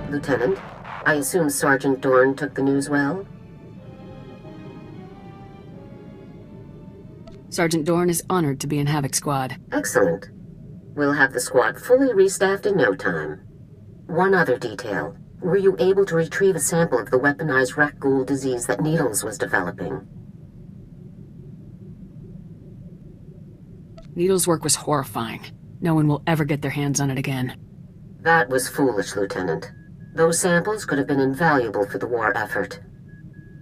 Lieutenant, I assume Sergeant Dorn took the news well? Sergeant Dorn is honored to be in Havoc Squad. Excellent. We'll have the squad fully restaffed in no time. One other detail. Were you able to retrieve a sample of the weaponized Rakghoul disease that Needles was developing? Needles' work was horrifying. No one will ever get their hands on it again. That was foolish, Lieutenant. Those samples could have been invaluable for the war effort.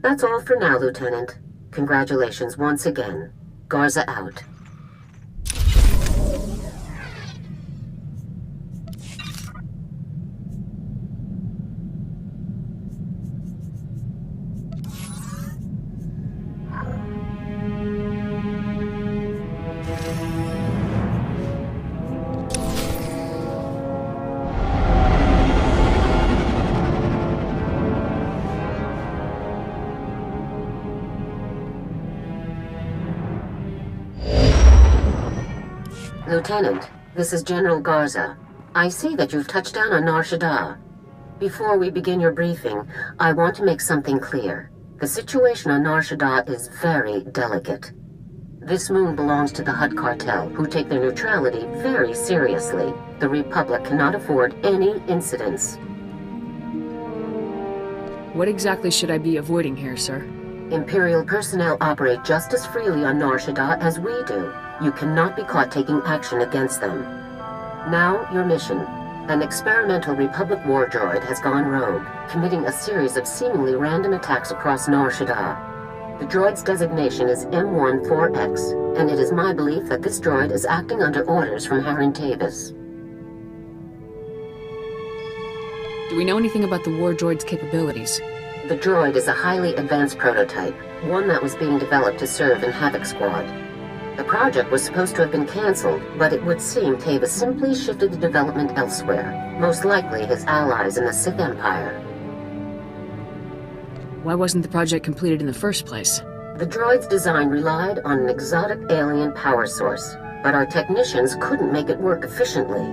That's all for now, Lieutenant. Congratulations once again. Garza out. Lieutenant, this is General Garza. I see that you've touched down on Nar Shaddaa. Before we begin your briefing, I want to make something clear. The situation on Nar Shaddaa is very delicate. This moon belongs to the Hutt cartel, who take their neutrality very seriously. The Republic cannot afford any incidents. What exactly should I be avoiding here, sir? Imperial personnel operate just as freely on Nar Shaddaa as we do. You cannot be caught taking action against them. Now, your mission. An experimental Republic war droid has gone rogue, committing a series of seemingly random attacks across Nar Shaddaa. The droid's designation is M14X, and it is my belief that this droid is acting under orders from Harren Tavis. Do we know anything about the war droid's capabilities? The droid is a highly advanced prototype, one that was being developed to serve in Havoc Squad. The project was supposed to have been cancelled, but it would seem Tavis simply shifted the development elsewhere, most likely his allies in the Sith Empire. Why wasn't the project completed in the first place? The droid's design relied on an exotic alien power source, but our technicians couldn't make it work efficiently.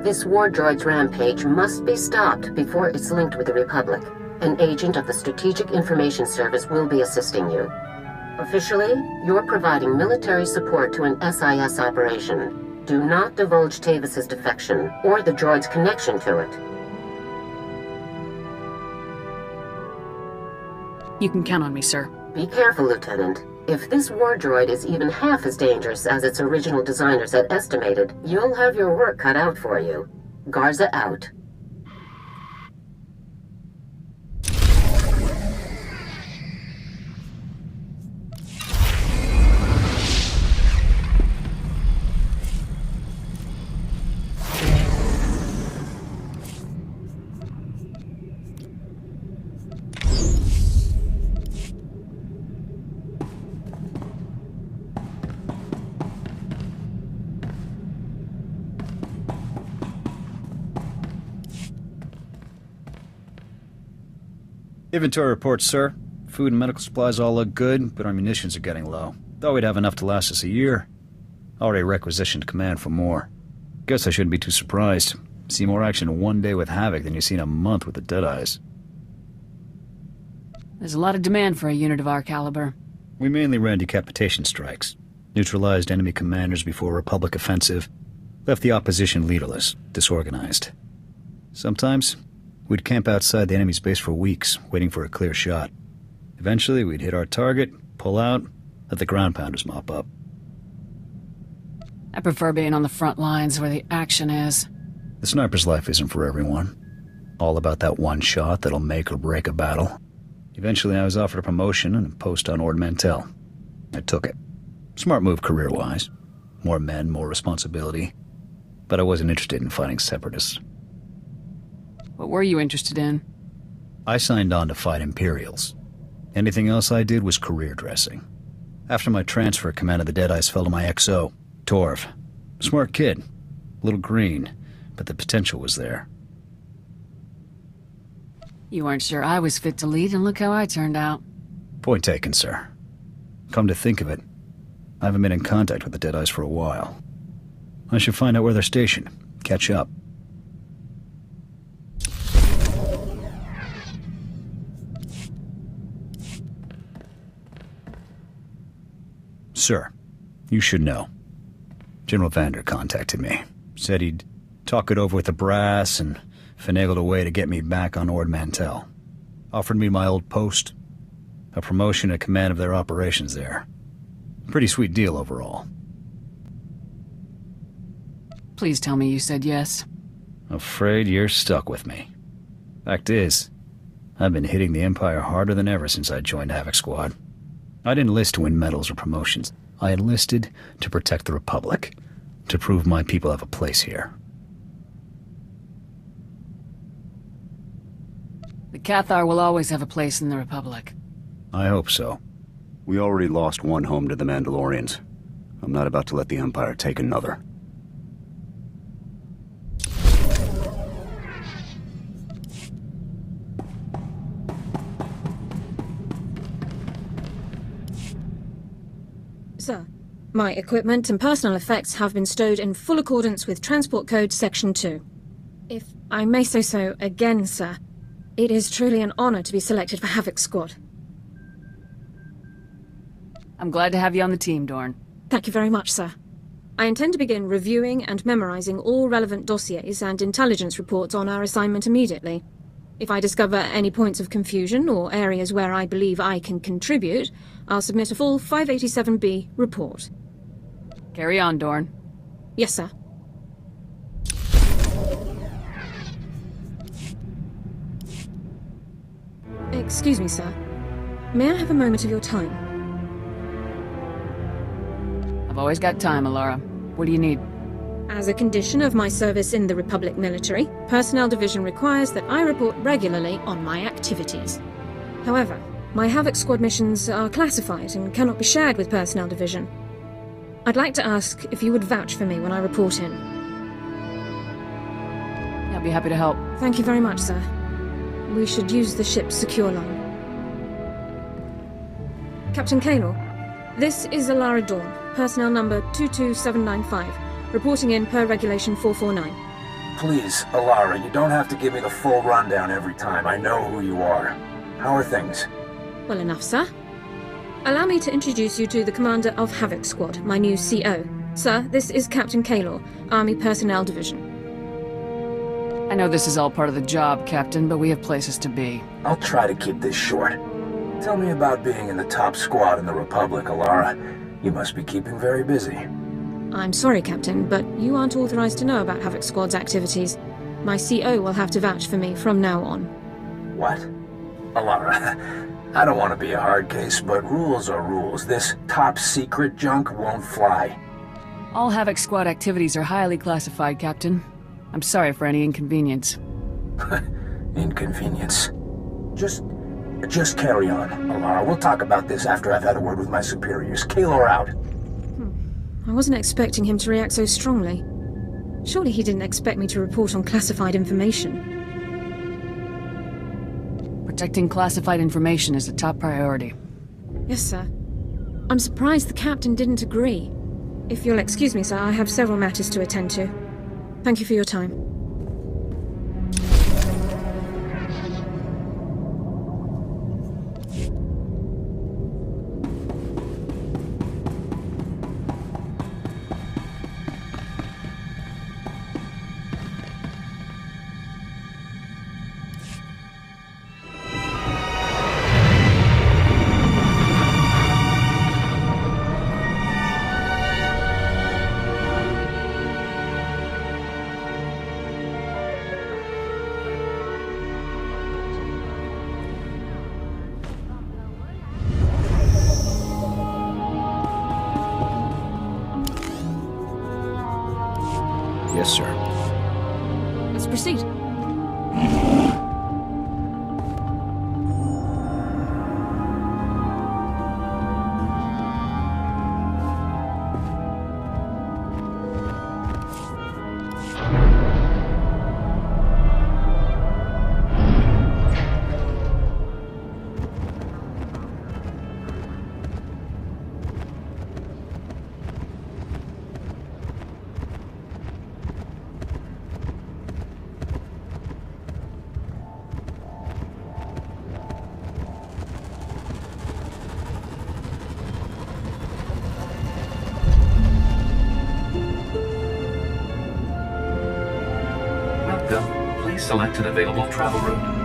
This war droid's rampage must be stopped before it's linked with the Republic. An agent of the Strategic Information Service will be assisting you. Officially, you're providing military support to an SIS operation. Do not divulge Tavis's defection, or the droid's connection to it. You can count on me, sir. Be careful, Lieutenant. If this war droid is even half as dangerous as its original designers had estimated, you'll have your work cut out for you. Garza out. Inventory report, sir. Food and medical supplies all look good, but our munitions are getting low. Thought we'd have enough to last us a year. Already requisitioned command for more. Guess I shouldn't be too surprised. See more action in one day with Havoc than you see in a month with the Deadeyes. There's a lot of demand for a unit of our caliber. We mainly ran decapitation strikes. Neutralized enemy commanders before a Republic offensive. Left the opposition leaderless, disorganized. Sometimes, we'd camp outside the enemy's base for weeks, waiting for a clear shot. Eventually, we'd hit our target, pull out, let the ground pounders mop up. I prefer being on the front lines where the action is. The sniper's life isn't for everyone. All about that one shot that'll make or break a battle. Eventually, I was offered a promotion and a post on Ord Mantell. I took it. Smart move career-wise. More men, more responsibility. But I wasn't interested in fighting separatists. What were you interested in? I signed on to fight Imperials. Anything else I did was career dressing. After my transfer, command of the Deadeyes fell to my XO, Torv. Smart kid. A little green, but the potential was there. You weren't sure I was fit to lead, and look how I turned out. Point taken, sir. Come to think of it, I haven't been in contact with the Deadeyes for a while. I should find out where they're stationed. Catch up. Sir, you should know. General Vander contacted me. Said he'd talk it over with the brass and finagled a way to get me back on Ord Mantell. Offered me my old post. A promotion and command of their operations there. Pretty sweet deal overall. Please tell me you said yes. Afraid you're stuck with me. Fact is, I've been hitting the Empire harder than ever since I joined Havoc Squad. I didn't enlist to win medals or promotions. I enlisted to protect the Republic, to prove my people have a place here. The Cathar will always have a place in the Republic. I hope so. We already lost one home to the Mandalorians. I'm not about to let the Empire take another. Sir, My equipment and personal effects have been stowed in full accordance with Transport Code Section 2. If I may say so again, sir, it is truly an honor to be selected for Havoc Squad. I'm glad to have you on the team, Dorn. Thank you very much, sir. I intend to begin reviewing and memorizing all relevant dossiers and intelligence reports on our assignment immediately. If I discover any points of confusion or areas where I believe I can contribute, I'll submit a full 587B report. Carry on, Dorn. Yes, sir. Excuse me, sir. May I have a moment of your time? I've always got time, Alara. What do you need? As a condition of my service in the Republic military, Personnel Division requires that I report regularly on my activities. However, my Havoc Squad missions are classified and cannot be shared with Personnel Division. I'd like to ask if you would vouch for me when I report in. I'll be happy to help. Thank you very much, sir. We should use the ship's secure line. Captain Kaylor, this is Alara Dawn, personnel number 22795, reporting in per Regulation 449. Please, Alara, you don't have to give me the full rundown every time. I know who you are. How are things? Well enough, sir. Allow me to introduce you to the commander of Havoc Squad, my new CO. Sir, this is Captain Kaylor, Army Personnel Division. I know this is all part of the job, Captain, but we have places to be. I'll try to keep this short. Tell me about being in the top squad in the Republic, Alara. You must be keeping very busy. I'm sorry, Captain, but you aren't authorized to know about Havoc Squad's activities. My CO will have to vouch for me from now on. What? Alara, I don't want to be a hard case, but rules are rules. This top secret junk won't fly. All Havoc Squad activities are highly classified, Captain. I'm sorry for any inconvenience. Inconvenience? Just carry on, Alara. We'll talk about this after I've had a word with my superiors. Kaylor out. I wasn't expecting him to react so strongly. Surely he didn't expect me to report on classified information. Protecting classified information is a top priority. Yes, sir. I'm surprised the captain didn't agree. If you'll excuse me, sir, I have several matters to attend to. Thank you for your time. Yes, sir. Let's proceed. Please select an available travel route.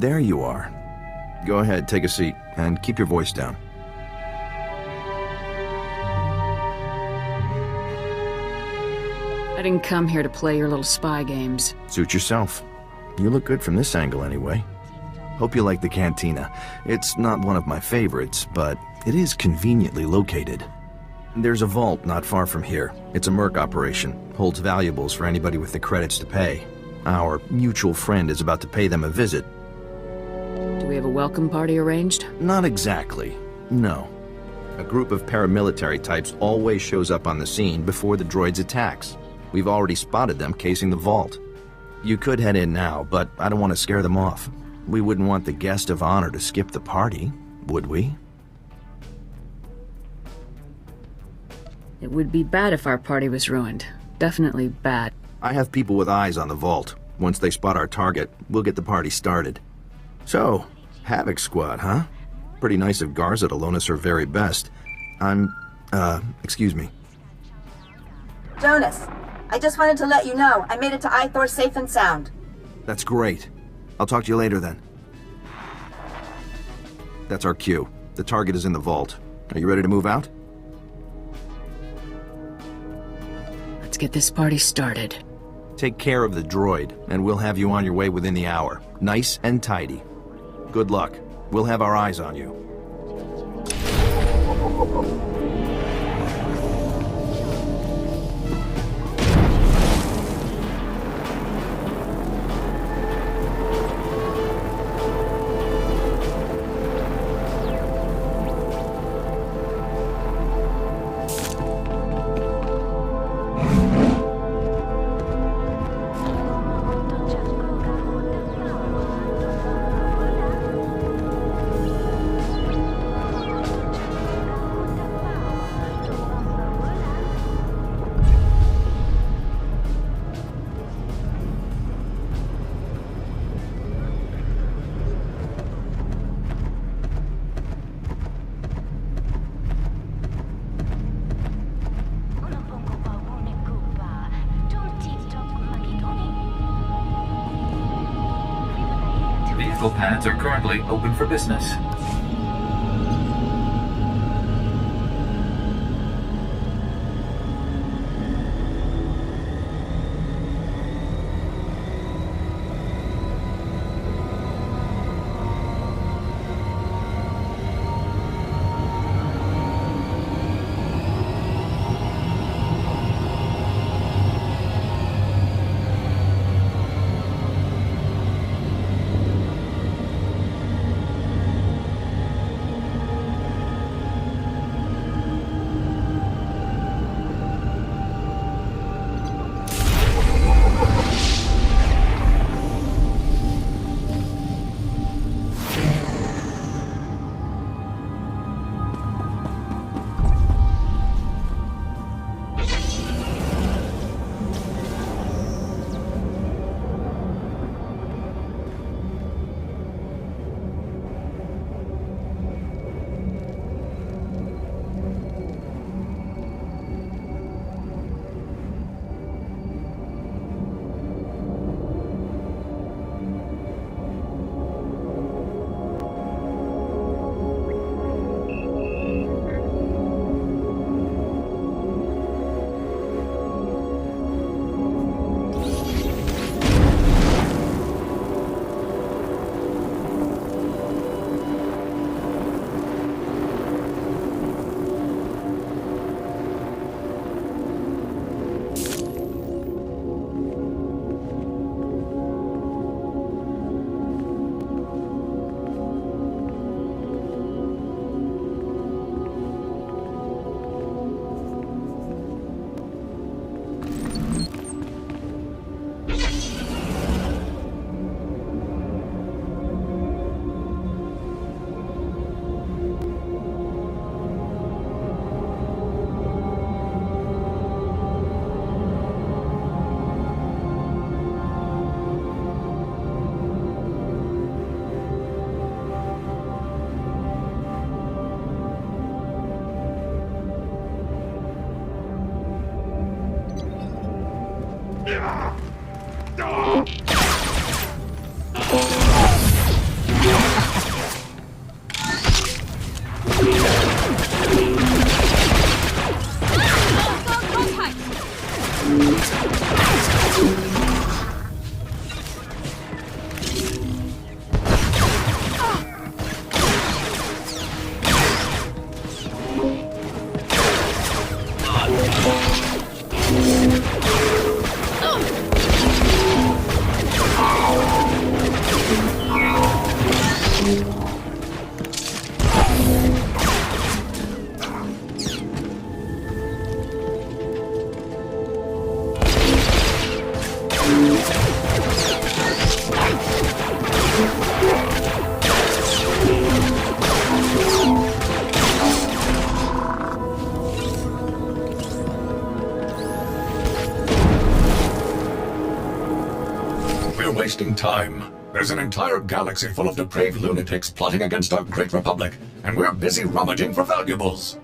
There you are. Go ahead, take a seat, and keep your voice down. I didn't come here to play your little spy games. Suit yourself. You look good from this angle anyway. Hope you like the cantina. It's not one of my favorites, but it is conveniently located. There's a vault not far from here. It's a merc operation. Holds valuables for anybody with the credits to pay. Our mutual friend is about to pay them a visit. Do we have a welcome party arranged? Not exactly. No. A group of paramilitary types always shows up on the scene before the droid's attacks. We've already spotted them casing the vault. You could head in now, but I don't want to scare them off. We wouldn't want the guest of honor to skip the party, would we? It would be bad if our party was ruined. Definitely bad. I have people with eyes on the vault. Once they spot our target, we'll get the party started. So, Havoc squad, huh? Pretty nice of Garza to loan us her very best. Excuse me. Jonas, I just wanted to let you know I made it to SWTOR safe and sound. That's great. I'll talk to you later then. That's our cue. The target is in the vault. Are you ready to move out? Let's get this party started. Take care of the droid, and we'll have you on your way within the hour. Nice and tidy. Good luck. We'll have our eyes on you. Vehicle pads are currently open for business. wasting time. There's an entire galaxy full of depraved lunatics plotting against our great republic, and we're busy rummaging for valuables.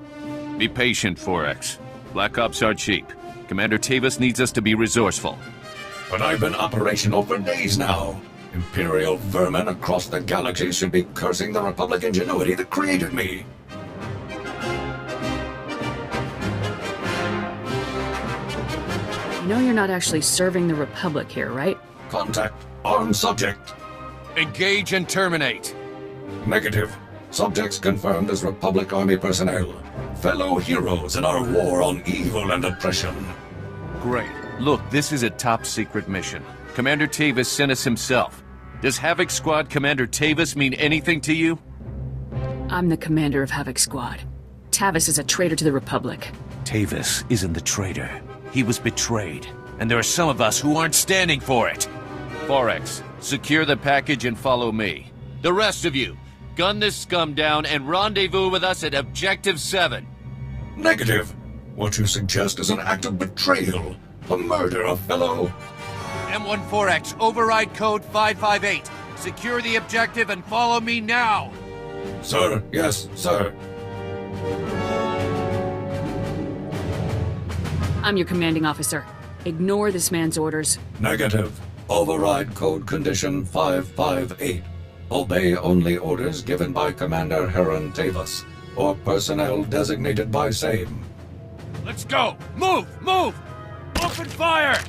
Be patient, 4X. Black Ops are cheap. Commander Tavis needs us to be resourceful. But I've been operational for days now. Imperial vermin across the galaxy should be cursing the Republic ingenuity that created me. You know you're not actually serving the Republic here, right? Contact. Armed subject. Engage and terminate. Negative. Subjects confirmed as Republic Army personnel. Fellow heroes in our war on evil and oppression. Great. Look, this is a top-secret mission. Commander Tavis sent us himself. Does Havoc Squad Commander Tavis mean anything to you? I'm the commander of Havoc Squad. Tavis is a traitor to the Republic. Tavis isn't the traitor. He was betrayed. And there are some of us who aren't standing for it. 4X, secure the package and follow me. The rest of you, gun this scum down and rendezvous with us at Objective 7. Negative. What you suggest is an act of betrayal. A murder of fellow... M14X, override code 558. Secure the objective and follow me now. Sir, yes, sir. I'm your commanding officer. Ignore this man's orders. Negative. Override code condition 558. Obey only orders given by Commander Heron Tavis, or personnel designated by same. Let's go! Move! Move! Open fire!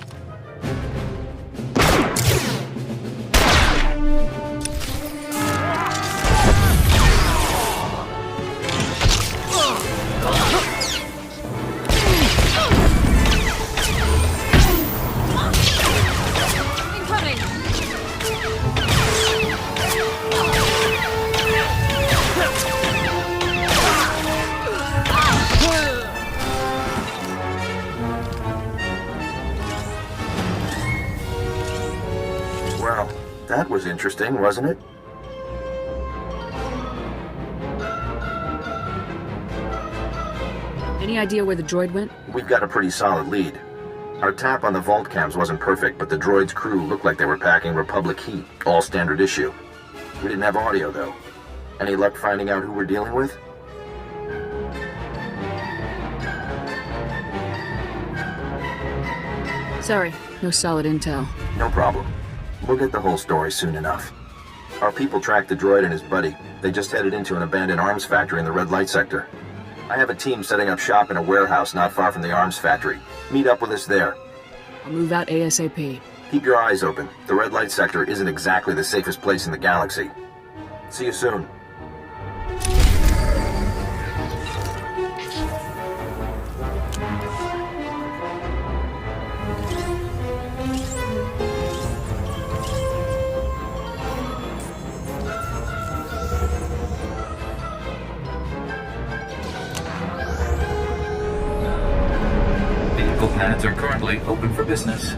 Well, that was interesting, wasn't it? Any idea where the droid went? We've got a pretty solid lead. Our tap on the vault cams wasn't perfect, but the droid's crew looked like they were packing Republic heat, all standard issue. We didn't have audio, though. Any luck finding out who we're dealing with? Sorry, no solid intel. No problem. We'll get the whole story soon enough. Our people tracked the droid and his buddy. They just headed into an abandoned arms factory in the red light sector. I have a team setting up shop in a warehouse not far from the arms factory. Meet up with us there. I'll move out ASAP. Keep your eyes open. The red light sector isn't exactly the safest place in the galaxy. See you soon. Vehicle pads are currently open for business.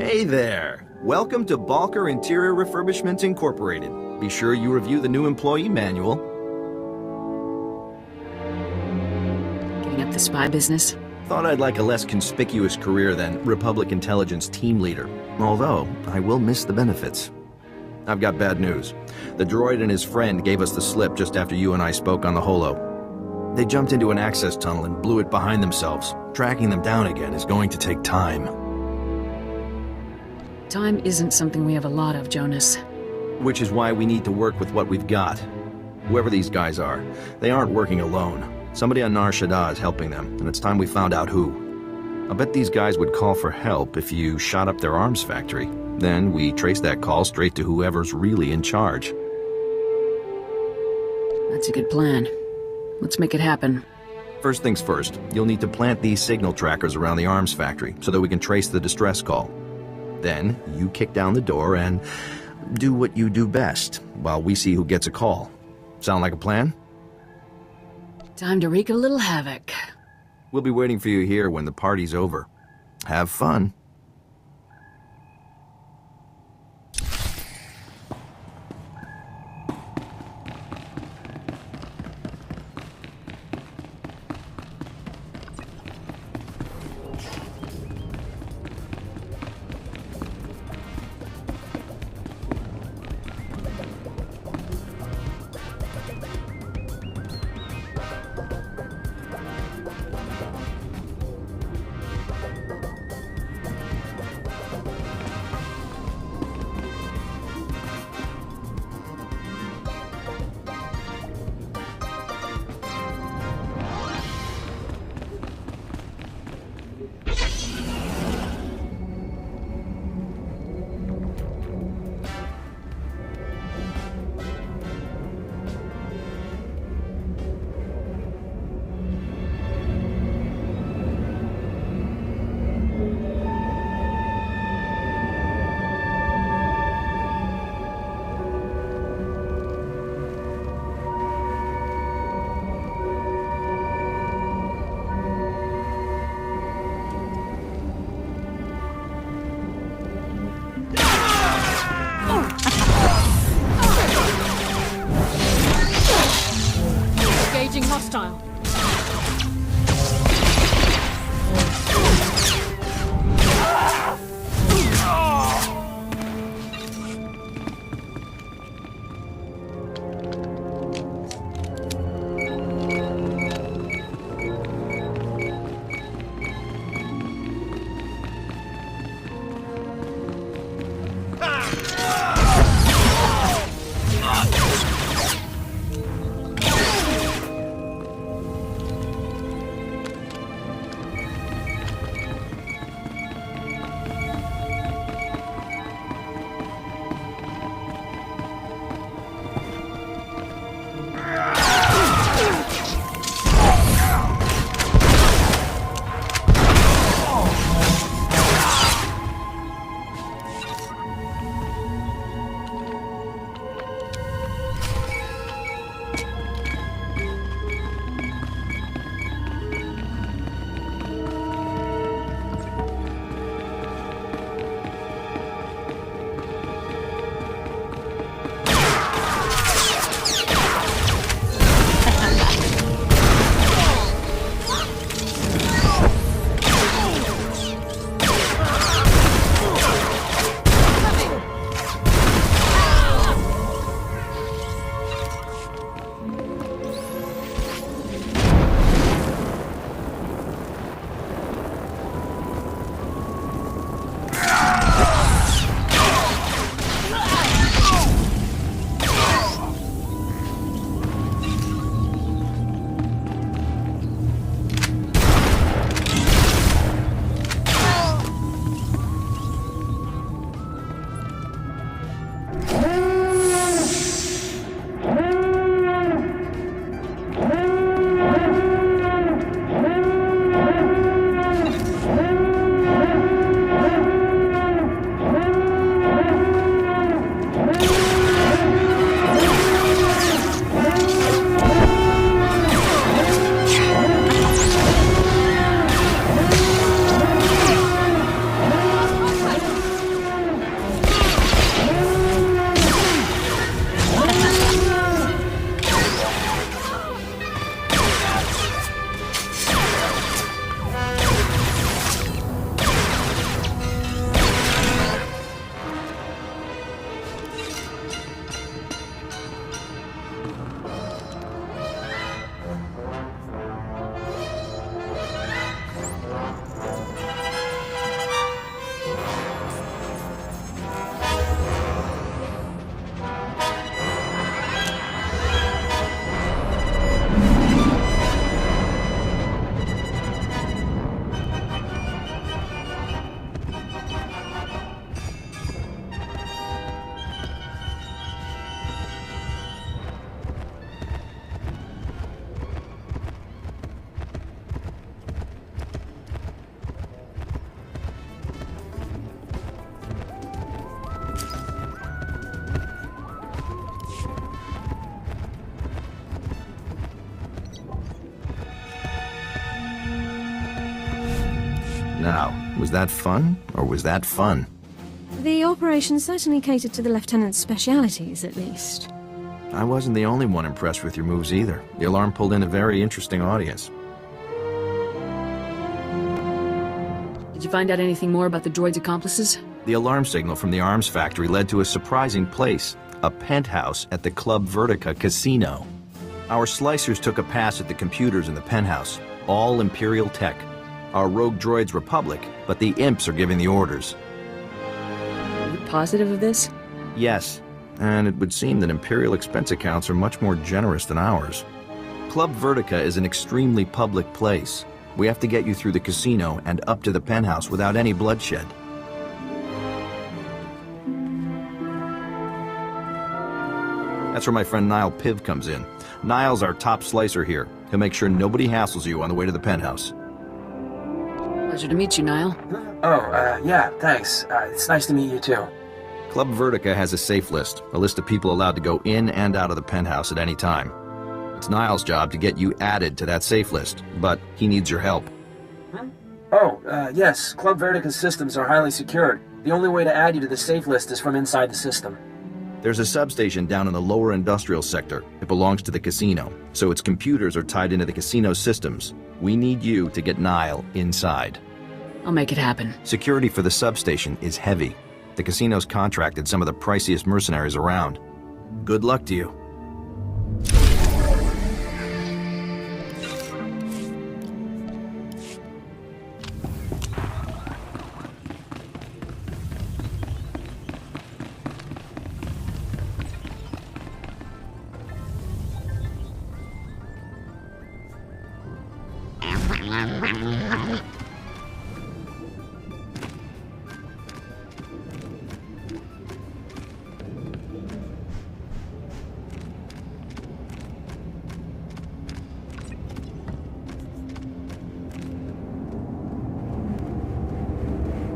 Hey there! Welcome to Balker Interior Refurbishments Incorporated. Be sure you review the new employee manual. Getting up the spy business? Thought I'd like a less conspicuous career than Republic Intelligence Team Leader, although I will miss the benefits. I've got bad news. The droid and his friend gave us the slip just after you and I spoke on the holo. They jumped into an access tunnel and blew it behind themselves. Tracking them down again is going to take time. Time isn't something we have a lot of, Jonas. Which is why we need to work with what we've got. Whoever these guys are, they aren't working alone. Somebody on Nar Shaddaa is helping them, and it's time we found out who. I bet these guys would call for help if you shot up their arms factory. Then we trace that call straight to whoever's really in charge. That's a good plan. Let's make it happen. First things first, you'll need to plant these signal trackers around the arms factory so that we can trace the distress call. Then, you kick down the door and do what you do best, while we see who gets a call. Sound like a plan? Time to wreak a little havoc. We'll be waiting for you here when the party's over. Have fun. Hostile. Now, was that fun, or was that fun? The operation certainly catered to the Lieutenant's specialities, at least. I wasn't the only one impressed with your moves either. The alarm pulled in a very interesting audience. Did you find out anything more about the droid's accomplices? The alarm signal from the arms factory led to a surprising place, a penthouse at the Club Vertica casino. Our slicers took a pass at the computers in the penthouse, all Imperial tech. Our rogue droid's Republic, but the imps are giving the orders. Are you positive of this? Yes, and it would seem that Imperial expense accounts are much more generous than ours. Club Vertica is an extremely public place. We have to get you through the casino and up to the penthouse without any bloodshed. That's where my friend Niall Piv comes in. Niall's our top slicer here. He'll make sure nobody hassles you on the way to the penthouse. Pleasure to meet you, Niall. Oh, yeah, thanks. It's nice to meet you too. Club Vertica has a safe list, a list of people allowed to go in and out of the penthouse at any time. It's Niall's job to get you added to that safe list, but he needs your help. Oh, yes, Club Vertica's systems are highly secured. The only way to add you to the safe list is from inside the system. There's a substation down in the lower industrial sector. It belongs to the casino, so its computers are tied into the casino systems. We need you to get Niall inside. I'll make it happen. Security for the substation is heavy. The casino's contracted some of the priciest mercenaries around. Good luck to you.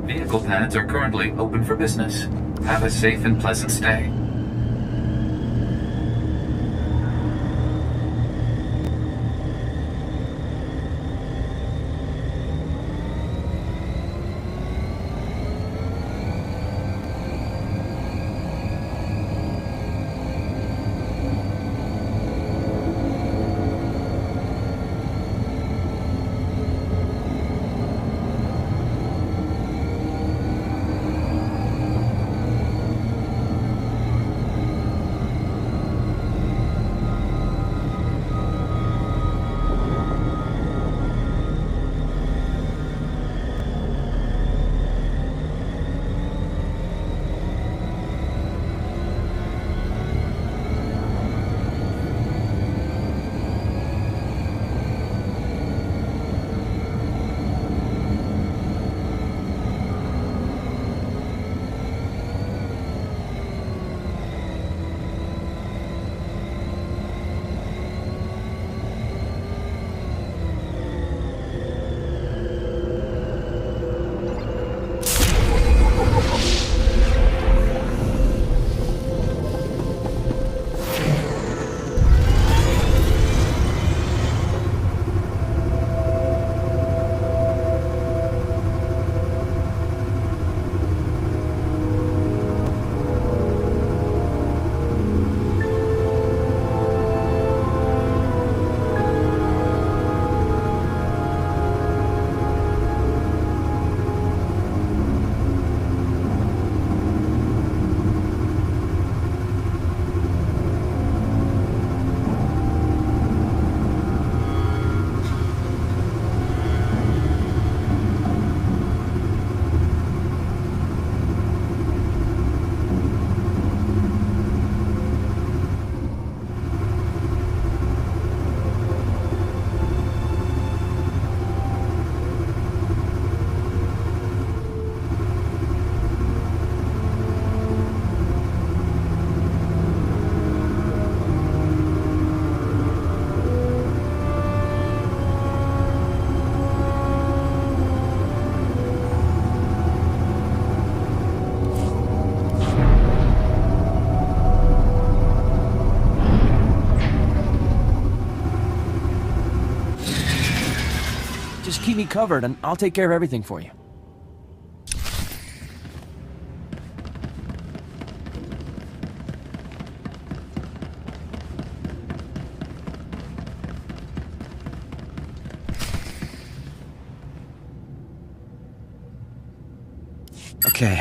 Vehicle pads are currently open for business. Have a safe and pleasant stay. me covered, and I'll take care of everything for you.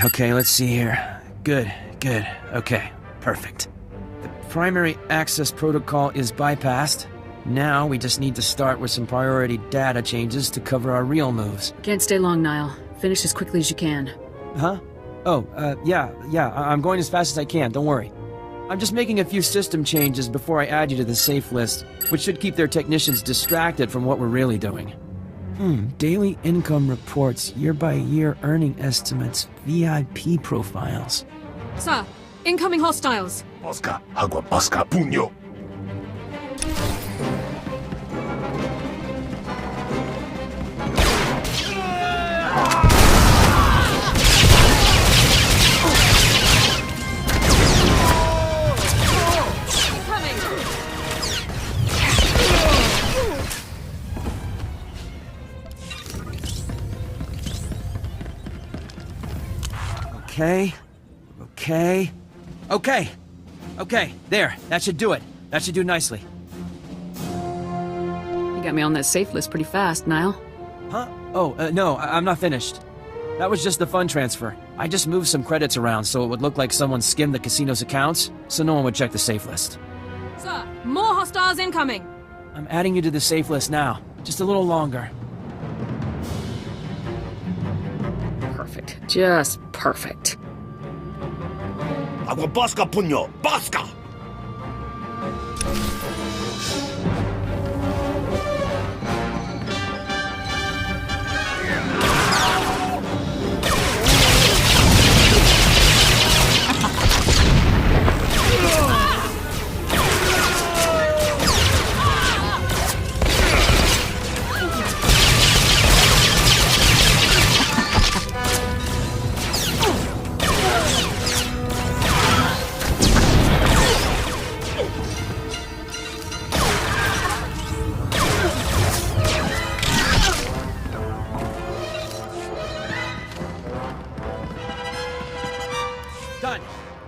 Okay, let's see here. Good. Okay, perfect. The primary access protocol is bypassed. Now we just need to start with some priority data changes to cover our real moves. Can't stay long, Niall. Finish as quickly as you can. Huh? Oh, yeah, I'm going as fast as I can, don't worry. I'm just making a few system changes before I add you to the safe list, which should keep their technicians distracted from what we're really doing. Daily income reports, year-by-year earning estimates, VIP profiles. Sir, incoming hostiles. Bosca, agua bosca, puño. Okay, there. That should do it. That should do nicely. You got me on that safe list pretty fast, Niall. Huh? Oh, no, I'm not finished. That was just the fund transfer. I just moved some credits around so it would look like someone skimmed the casino's accounts, so no one would check the safe list. Sir, more hostiles incoming. I'm adding you to the safe list now. Just a little longer. Perfect. Just perfect. Agua bosca, puño, bosca.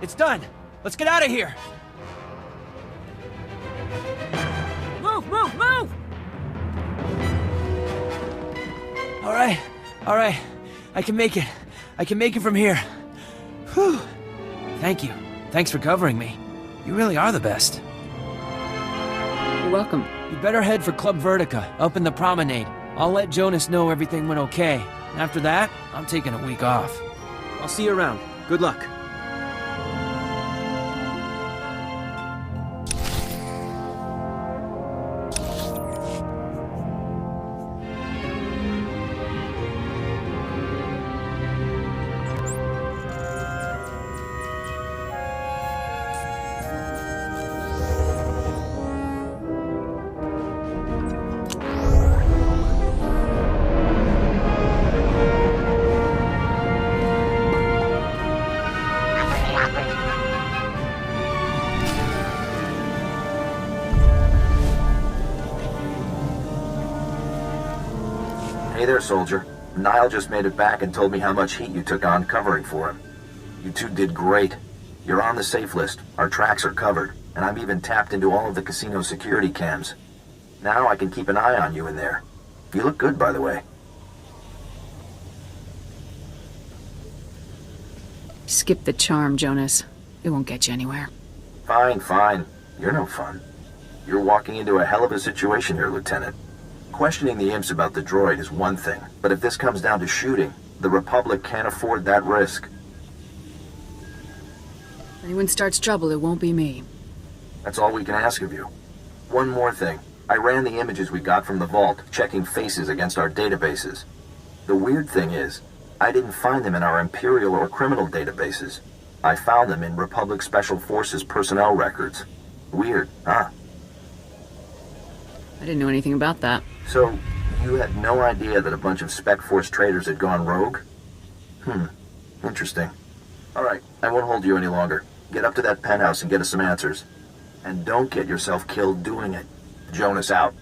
It's done! Let's get out of here! Move! Alright. I can make it. I can make it from here. Whew. Thank you. Thanks for covering me. You really are the best. You're welcome. You better head for Club Vertica, up in the promenade. I'll let Jonas know everything went okay. After that, I'm taking a week off. I'll see you around. Good luck. Hey there, soldier. Niall just made it back and told me how much heat you took on covering for him. You two did great. You're on the safe list, our tracks are covered, and I'm even tapped into all of the casino security cams. Now I can keep an eye on you in there. You look good, by the way. Skip the charm, Jonas. It won't get you anywhere. Fine. You're no fun. You're walking into a hell of a situation here, Lieutenant. Questioning the imps about the droid is one thing, but if this comes down to shooting, the Republic can't afford that risk. If anyone starts trouble, it won't be me. That's all we can ask of you. One more thing. I ran the images we got from the vault, checking faces against our databases. The weird thing is, I didn't find them in our Imperial or criminal databases. I found them in Republic Special Forces personnel records. Weird, huh? I didn't know anything about that. So, you had no idea that a bunch of Spec Force traitors had gone rogue? Interesting. Alright, I won't hold you any longer. Get up to that penthouse and get us some answers. And don't get yourself killed doing it. Jonas out.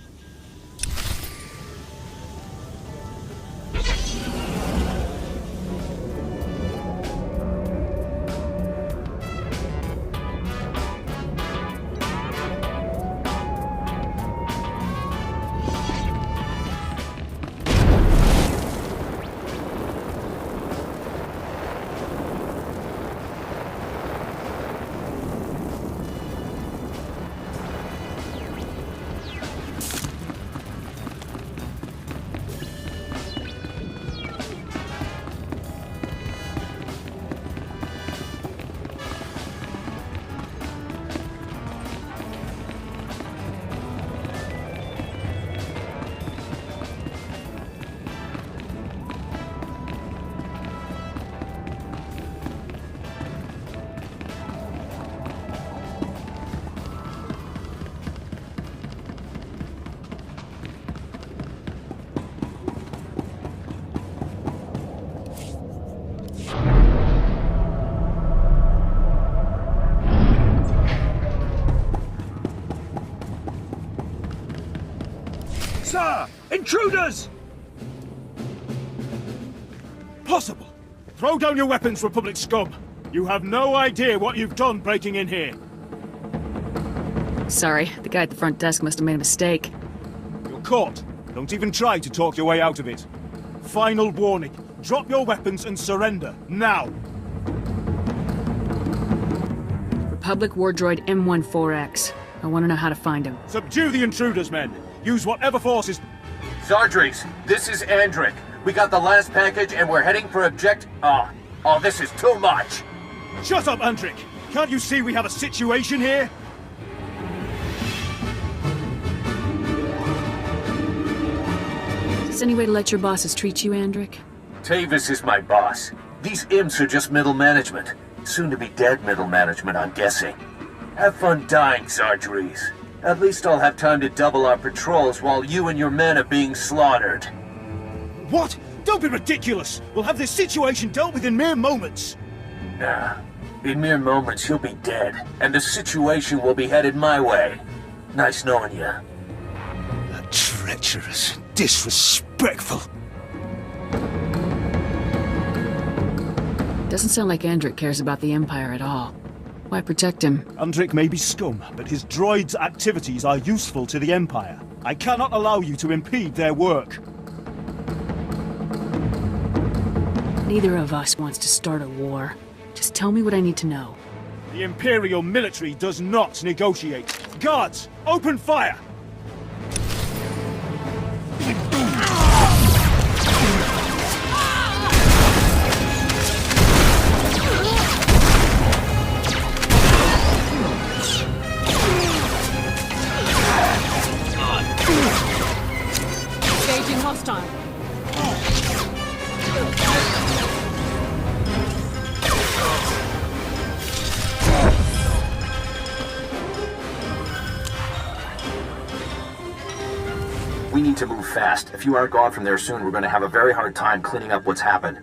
Sir! Intruders! Possible. Throw down your weapons, Republic scum. You have no idea what you've done breaking in here. Sorry, the guy at the front desk must have made a mistake. You're caught. Don't even try to talk your way out of it. Final warning. Drop your weapons and surrender, now. Republic war droid M14X. I want to know how to find him. Subdue the intruders, men. Use whatever forces... Sargreaves, this is Andric. We got the last package and we're heading for Oh, this is too much! Shut up, Andric! Can't you see we have a situation here? Is there any way to let your bosses treat you, Andric? Tavis is my boss. These imps are just middle management. Soon to be dead middle management, I'm guessing. Have fun dying, Sargreaves. At least I'll have time to double our patrols while you and your men are being slaughtered. What? Don't be ridiculous! We'll have this situation dealt with in mere moments! Nah. In mere moments, you'll be dead, and the situation will be headed my way. Nice knowing you. Treacherous, disrespectful. Doesn't sound like Andric cares about the Empire at all. Why protect him? Andric may be scum, but his droid's activities are useful to the Empire. I cannot allow you to impede their work. Neither of us wants to start a war. Just tell me what I need to know. The Imperial military does not negotiate. Guards, open fire! Engaging hostile. We need to move fast. If you aren't gone from there soon, we're going to have a very hard time cleaning up what's happened.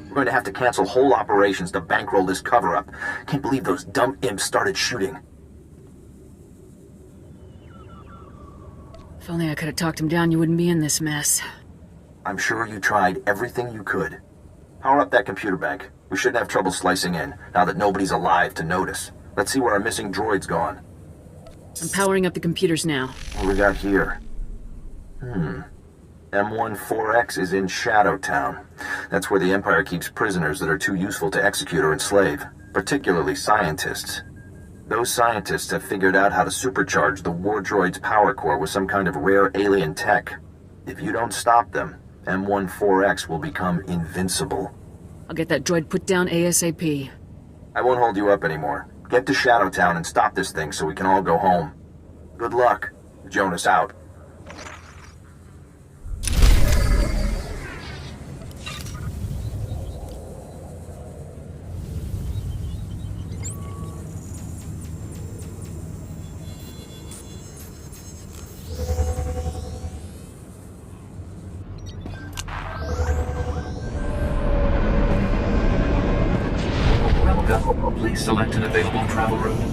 We're going to have to cancel whole operations to bankroll this cover-up. Can't believe those dumb imps started shooting. If only I could have talked him down, you wouldn't be in this mess. I'm sure you tried everything you could. Power up that computer bank. We shouldn't have trouble slicing in, now that nobody's alive to notice. Let's see where our missing droid's gone. I'm powering up the computers now. What do we got here? M14X is in Shadow Town. That's where the Empire keeps prisoners that are too useful to execute or enslave, particularly scientists. Those scientists have figured out how to supercharge the war droid's power core with some kind of rare alien tech. If you don't stop them, M14X will become invincible. I'll get that droid put down ASAP. I won't hold you up anymore. Get to Shadow Town and stop this thing so we can all go home. Good luck. Jonas out. Please select an available travel route.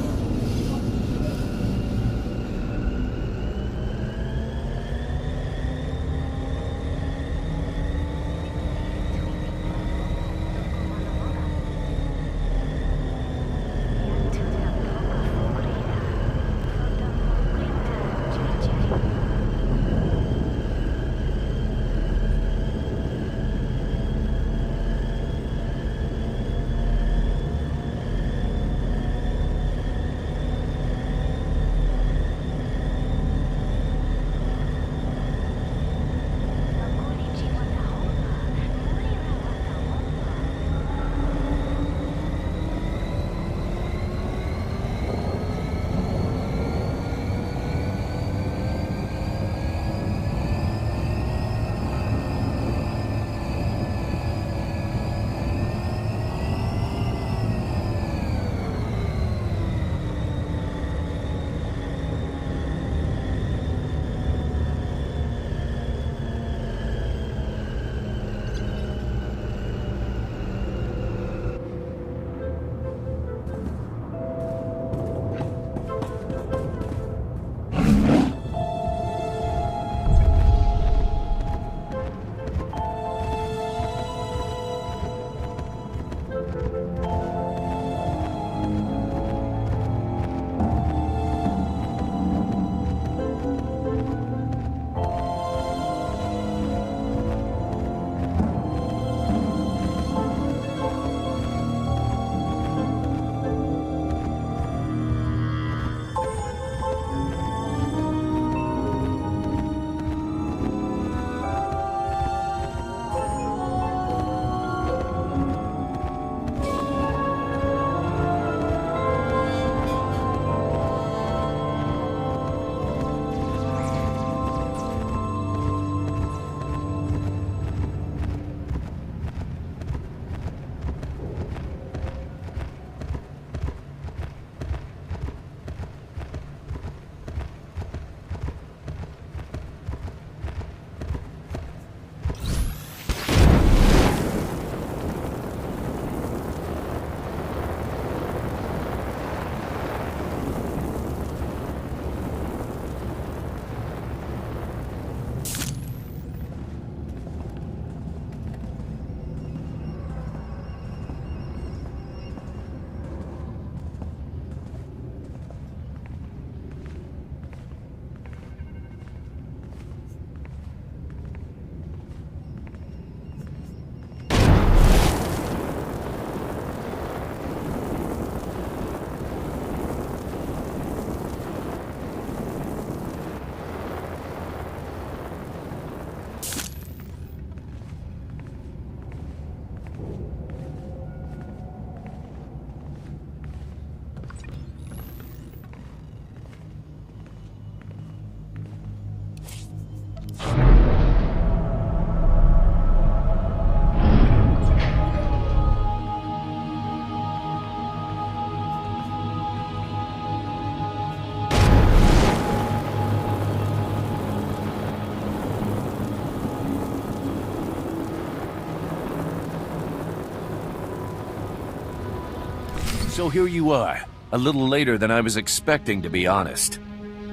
So here you are, a little later than I was expecting, to be honest.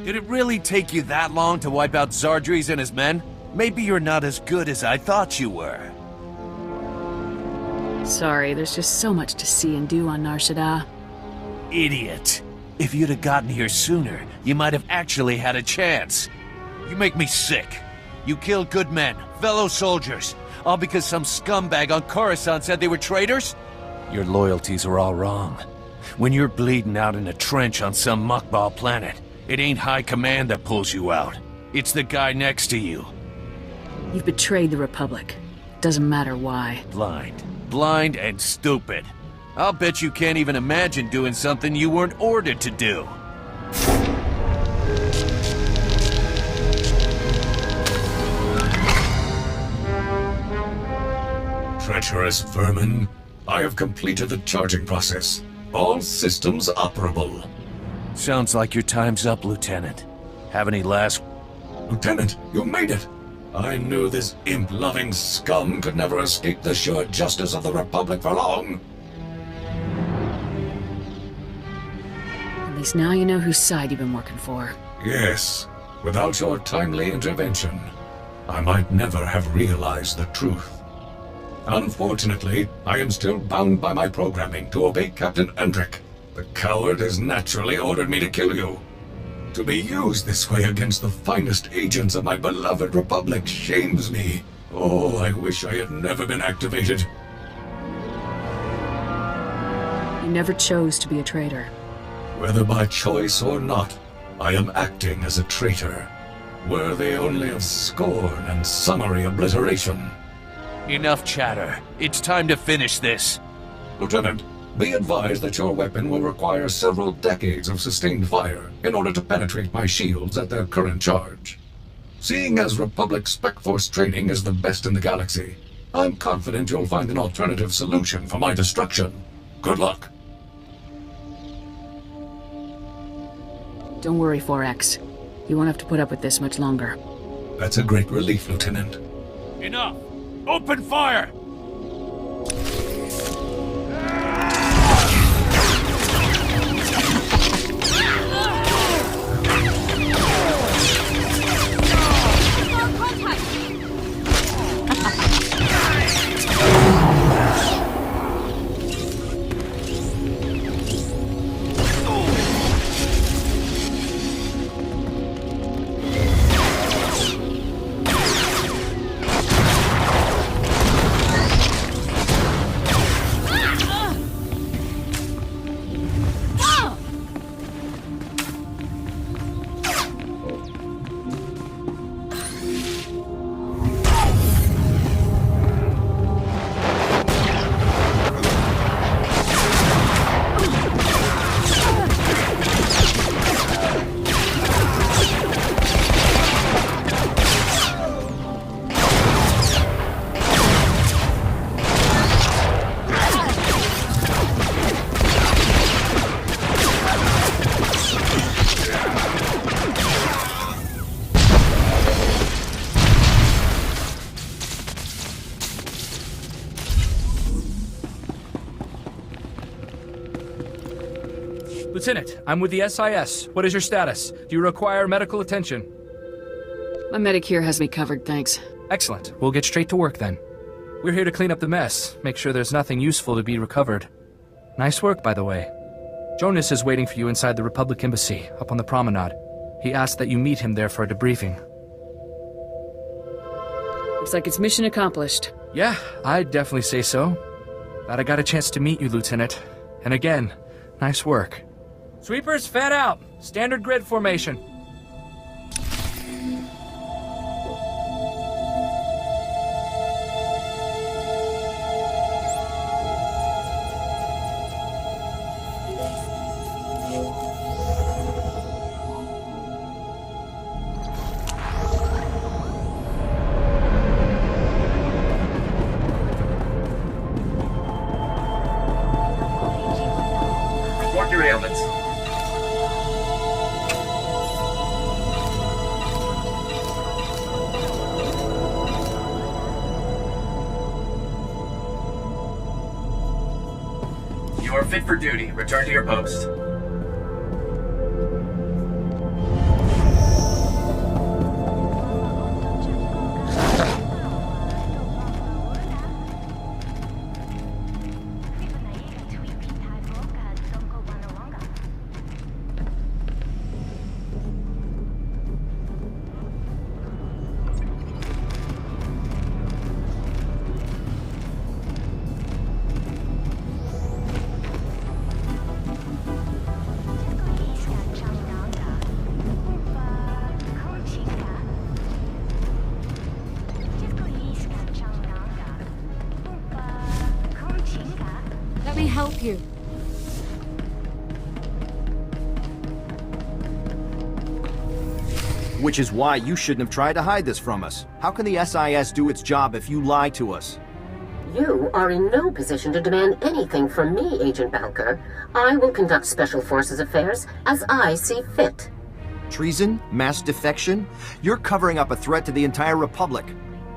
Did it really take you that long to wipe out Zardries and his men? Maybe you're not as good as I thought you were. Sorry, there's just so much to see and do on Nar Shaddaa. Idiot. If you'd have gotten here sooner, you might have actually had a chance. You make me sick. You killed good men, fellow soldiers, all because some scumbag on Coruscant said they were traitors? Your loyalties are all wrong. When you're bleeding out in a trench on some muckball planet, it ain't high command that pulls you out. It's the guy next to you. You've betrayed the Republic. Doesn't matter why. Blind and stupid. I'll bet you can't even imagine doing something you weren't ordered to do. Treacherous vermin. I have completed the charging process. All systems operable. Sounds like your time's up, Lieutenant. Have any last... Lieutenant, you made it! I knew this imp-loving scum could never escape the sure justice of the Republic for long. At least now you know whose side you've been working for. Yes. Without your timely intervention, I might never have realized the truth. Unfortunately, I am still bound by my programming to obey Captain Endrick. The coward has naturally ordered me to kill you. To be used this way against the finest agents of my beloved Republic shames me. Oh, I wish I had never been activated. You never chose to be a traitor. Whether by choice or not, I am acting as a traitor, worthy only of scorn and summary obliteration. Enough chatter. It's time to finish this. Lieutenant, be advised that your weapon will require several decades of sustained fire in order to penetrate my shields at their current charge. Seeing as Republic Spec Force training is the best in the galaxy, I'm confident you'll find an alternative solution for my destruction. Good luck. Don't worry, 4X. You won't have to put up with this much longer. That's a great relief, Lieutenant. Enough! Open fire! Lieutenant, I'm with the SIS. What is your status? Do you require medical attention? My medic here has me covered, thanks. Excellent. We'll get straight to work then. We're here to clean up the mess, make sure there's nothing useful to be recovered. Nice work, by the way. Jonas is waiting for you inside the Republic Embassy, up on the promenade. He asked that you meet him there for a debriefing. Looks like it's mission accomplished. Yeah, I'd definitely say so. Glad I got a chance to meet you, Lieutenant. And again, nice work. Sweepers, fan out! Standard grid formation. Report your ailments. You are fit for duty. Return to your post. Let me help you. Which is why you shouldn't have tried to hide this from us. How can the SIS do its job if you lie to us? You are in no position to demand anything from me, Agent Balker. I will conduct Special Forces affairs as I see fit. Treason? Mass defection? You're covering up a threat to the entire Republic.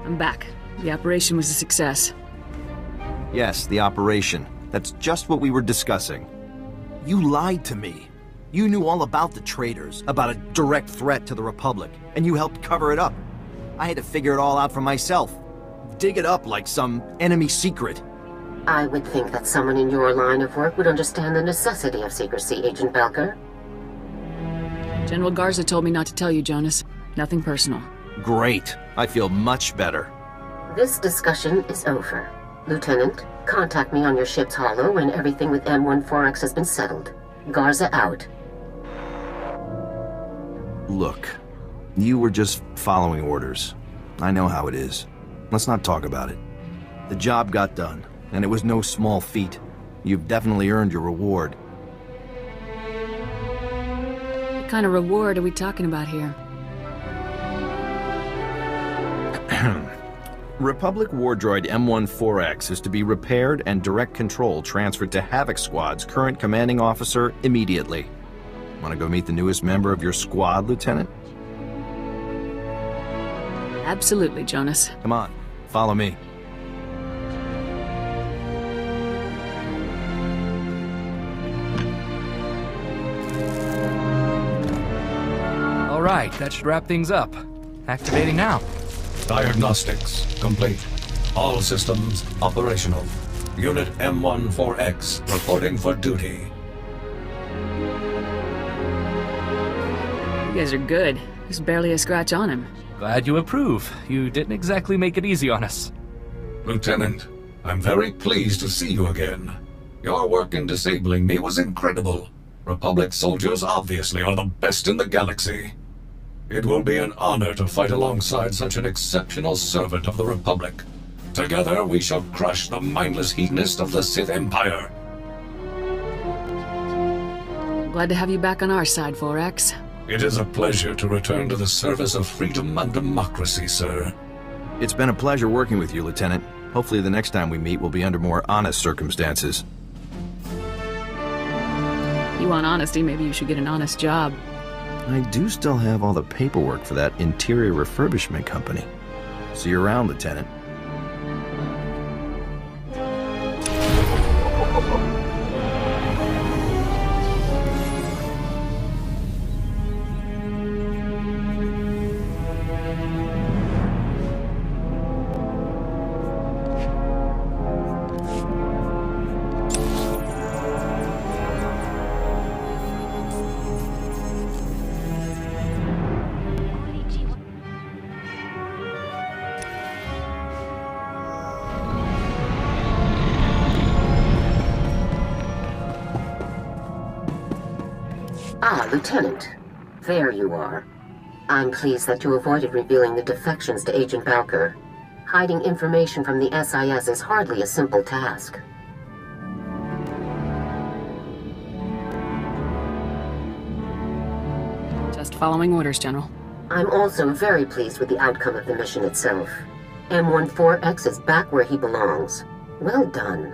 I'm back. The operation was a success. Yes, the operation. That's just what we were discussing. You lied to me. You knew all about the traitors, about a direct threat to the Republic, and you helped cover it up. I had to figure it all out for myself. Dig it up like some enemy secret. I would think that someone in your line of work would understand the necessity of secrecy, Agent Balker. General Garza told me not to tell you, Jonas. Nothing personal. Great. I feel much better. This discussion is over. Lieutenant, contact me on your ship's holo when everything with M14X has been settled. Garza out. Look, you were just following orders. I know how it is. Let's not talk about it. The job got done, and it was no small feat. You've definitely earned your reward. What kind of reward are we talking about here? Republic war droid M14X is to be repaired and direct control transferred to Havoc Squad's current commanding officer immediately. Want to go meet the newest member of your squad, Lieutenant? Absolutely, Jonas. Come on, follow me. All right, that should wrap things up. Activating now. Diagnostics complete. All systems operational. Unit M14X reporting for duty. You guys are good. There's barely a scratch on him. Glad you approve. You didn't exactly make it easy on us. Lieutenant, I'm very pleased to see you again. Your work in disabling me was incredible. Republic soldiers obviously are the best in the galaxy. It will be an honor to fight alongside such an exceptional servant of the Republic. Together we shall crush the mindless hedonist of the Sith Empire. Glad to have you back on our side, 4X. It is a pleasure to return to the service of freedom and democracy, sir. It's been a pleasure working with you, Lieutenant. Hopefully the next time we meet will be under more honest circumstances. You want honesty, maybe you should get an honest job. I do still have all the paperwork for that interior refurbishment company. See you around, Lieutenant. Ah, Lieutenant. There you are. I'm pleased that you avoided revealing the defections to Agent Balker. Hiding information from the SIS is hardly a simple task. Just following orders, General. I'm also very pleased with the outcome of the mission itself. M14X is back where he belongs. Well done.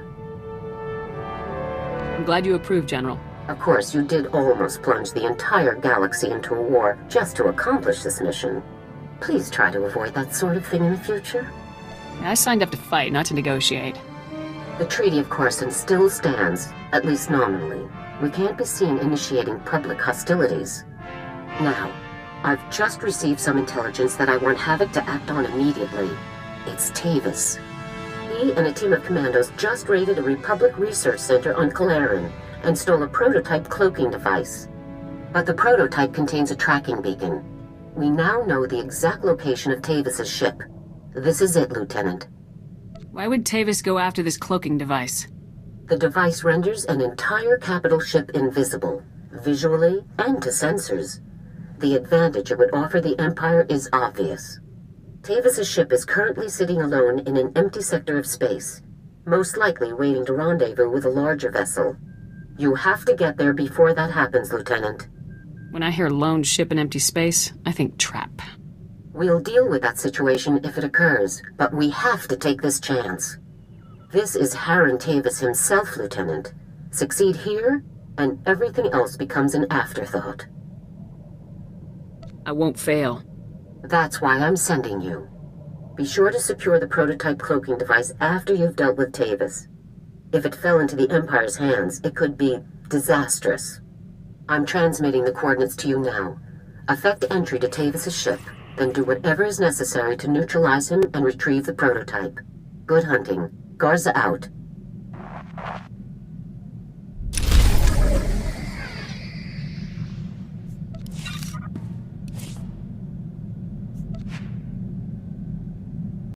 I'm glad you approve, General. Of course, you did almost plunge the entire galaxy into a war just to accomplish this mission. Please try to avoid that sort of thing in the future. I signed up to fight, not to negotiate. The Treaty of Coruscant still stands, at least nominally. We can't be seen initiating public hostilities. Now, I've just received some intelligence that I want Havoc to act on immediately. It's Tavis. He and a team of commandos just raided a Republic research center on Kalaran and stole a prototype cloaking device. But the prototype contains a tracking beacon. We now know the exact location of Tavis's ship. This is it, Lieutenant. Why would Tavis go after this cloaking device? The device renders an entire capital ship invisible, visually and to sensors. The advantage it would offer the Empire is obvious. Tavis's ship is currently sitting alone in an empty sector of space, most likely waiting to rendezvous with a larger vessel. You have to get there before that happens, Lieutenant. When I hear lone ship in empty space, I think trap. We'll deal with that situation if it occurs, but we have to take this chance. This is Harren Tavis himself, Lieutenant. Succeed here, and everything else becomes an afterthought. I won't fail. That's why I'm sending you. Be sure to secure the prototype cloaking device after you've dealt with Tavis. If it fell into the Empire's hands, it could be disastrous. I'm transmitting the coordinates to you now. Effect entry to Tavis's ship, then do whatever is necessary to neutralize him and retrieve the prototype. Good hunting. Garza out.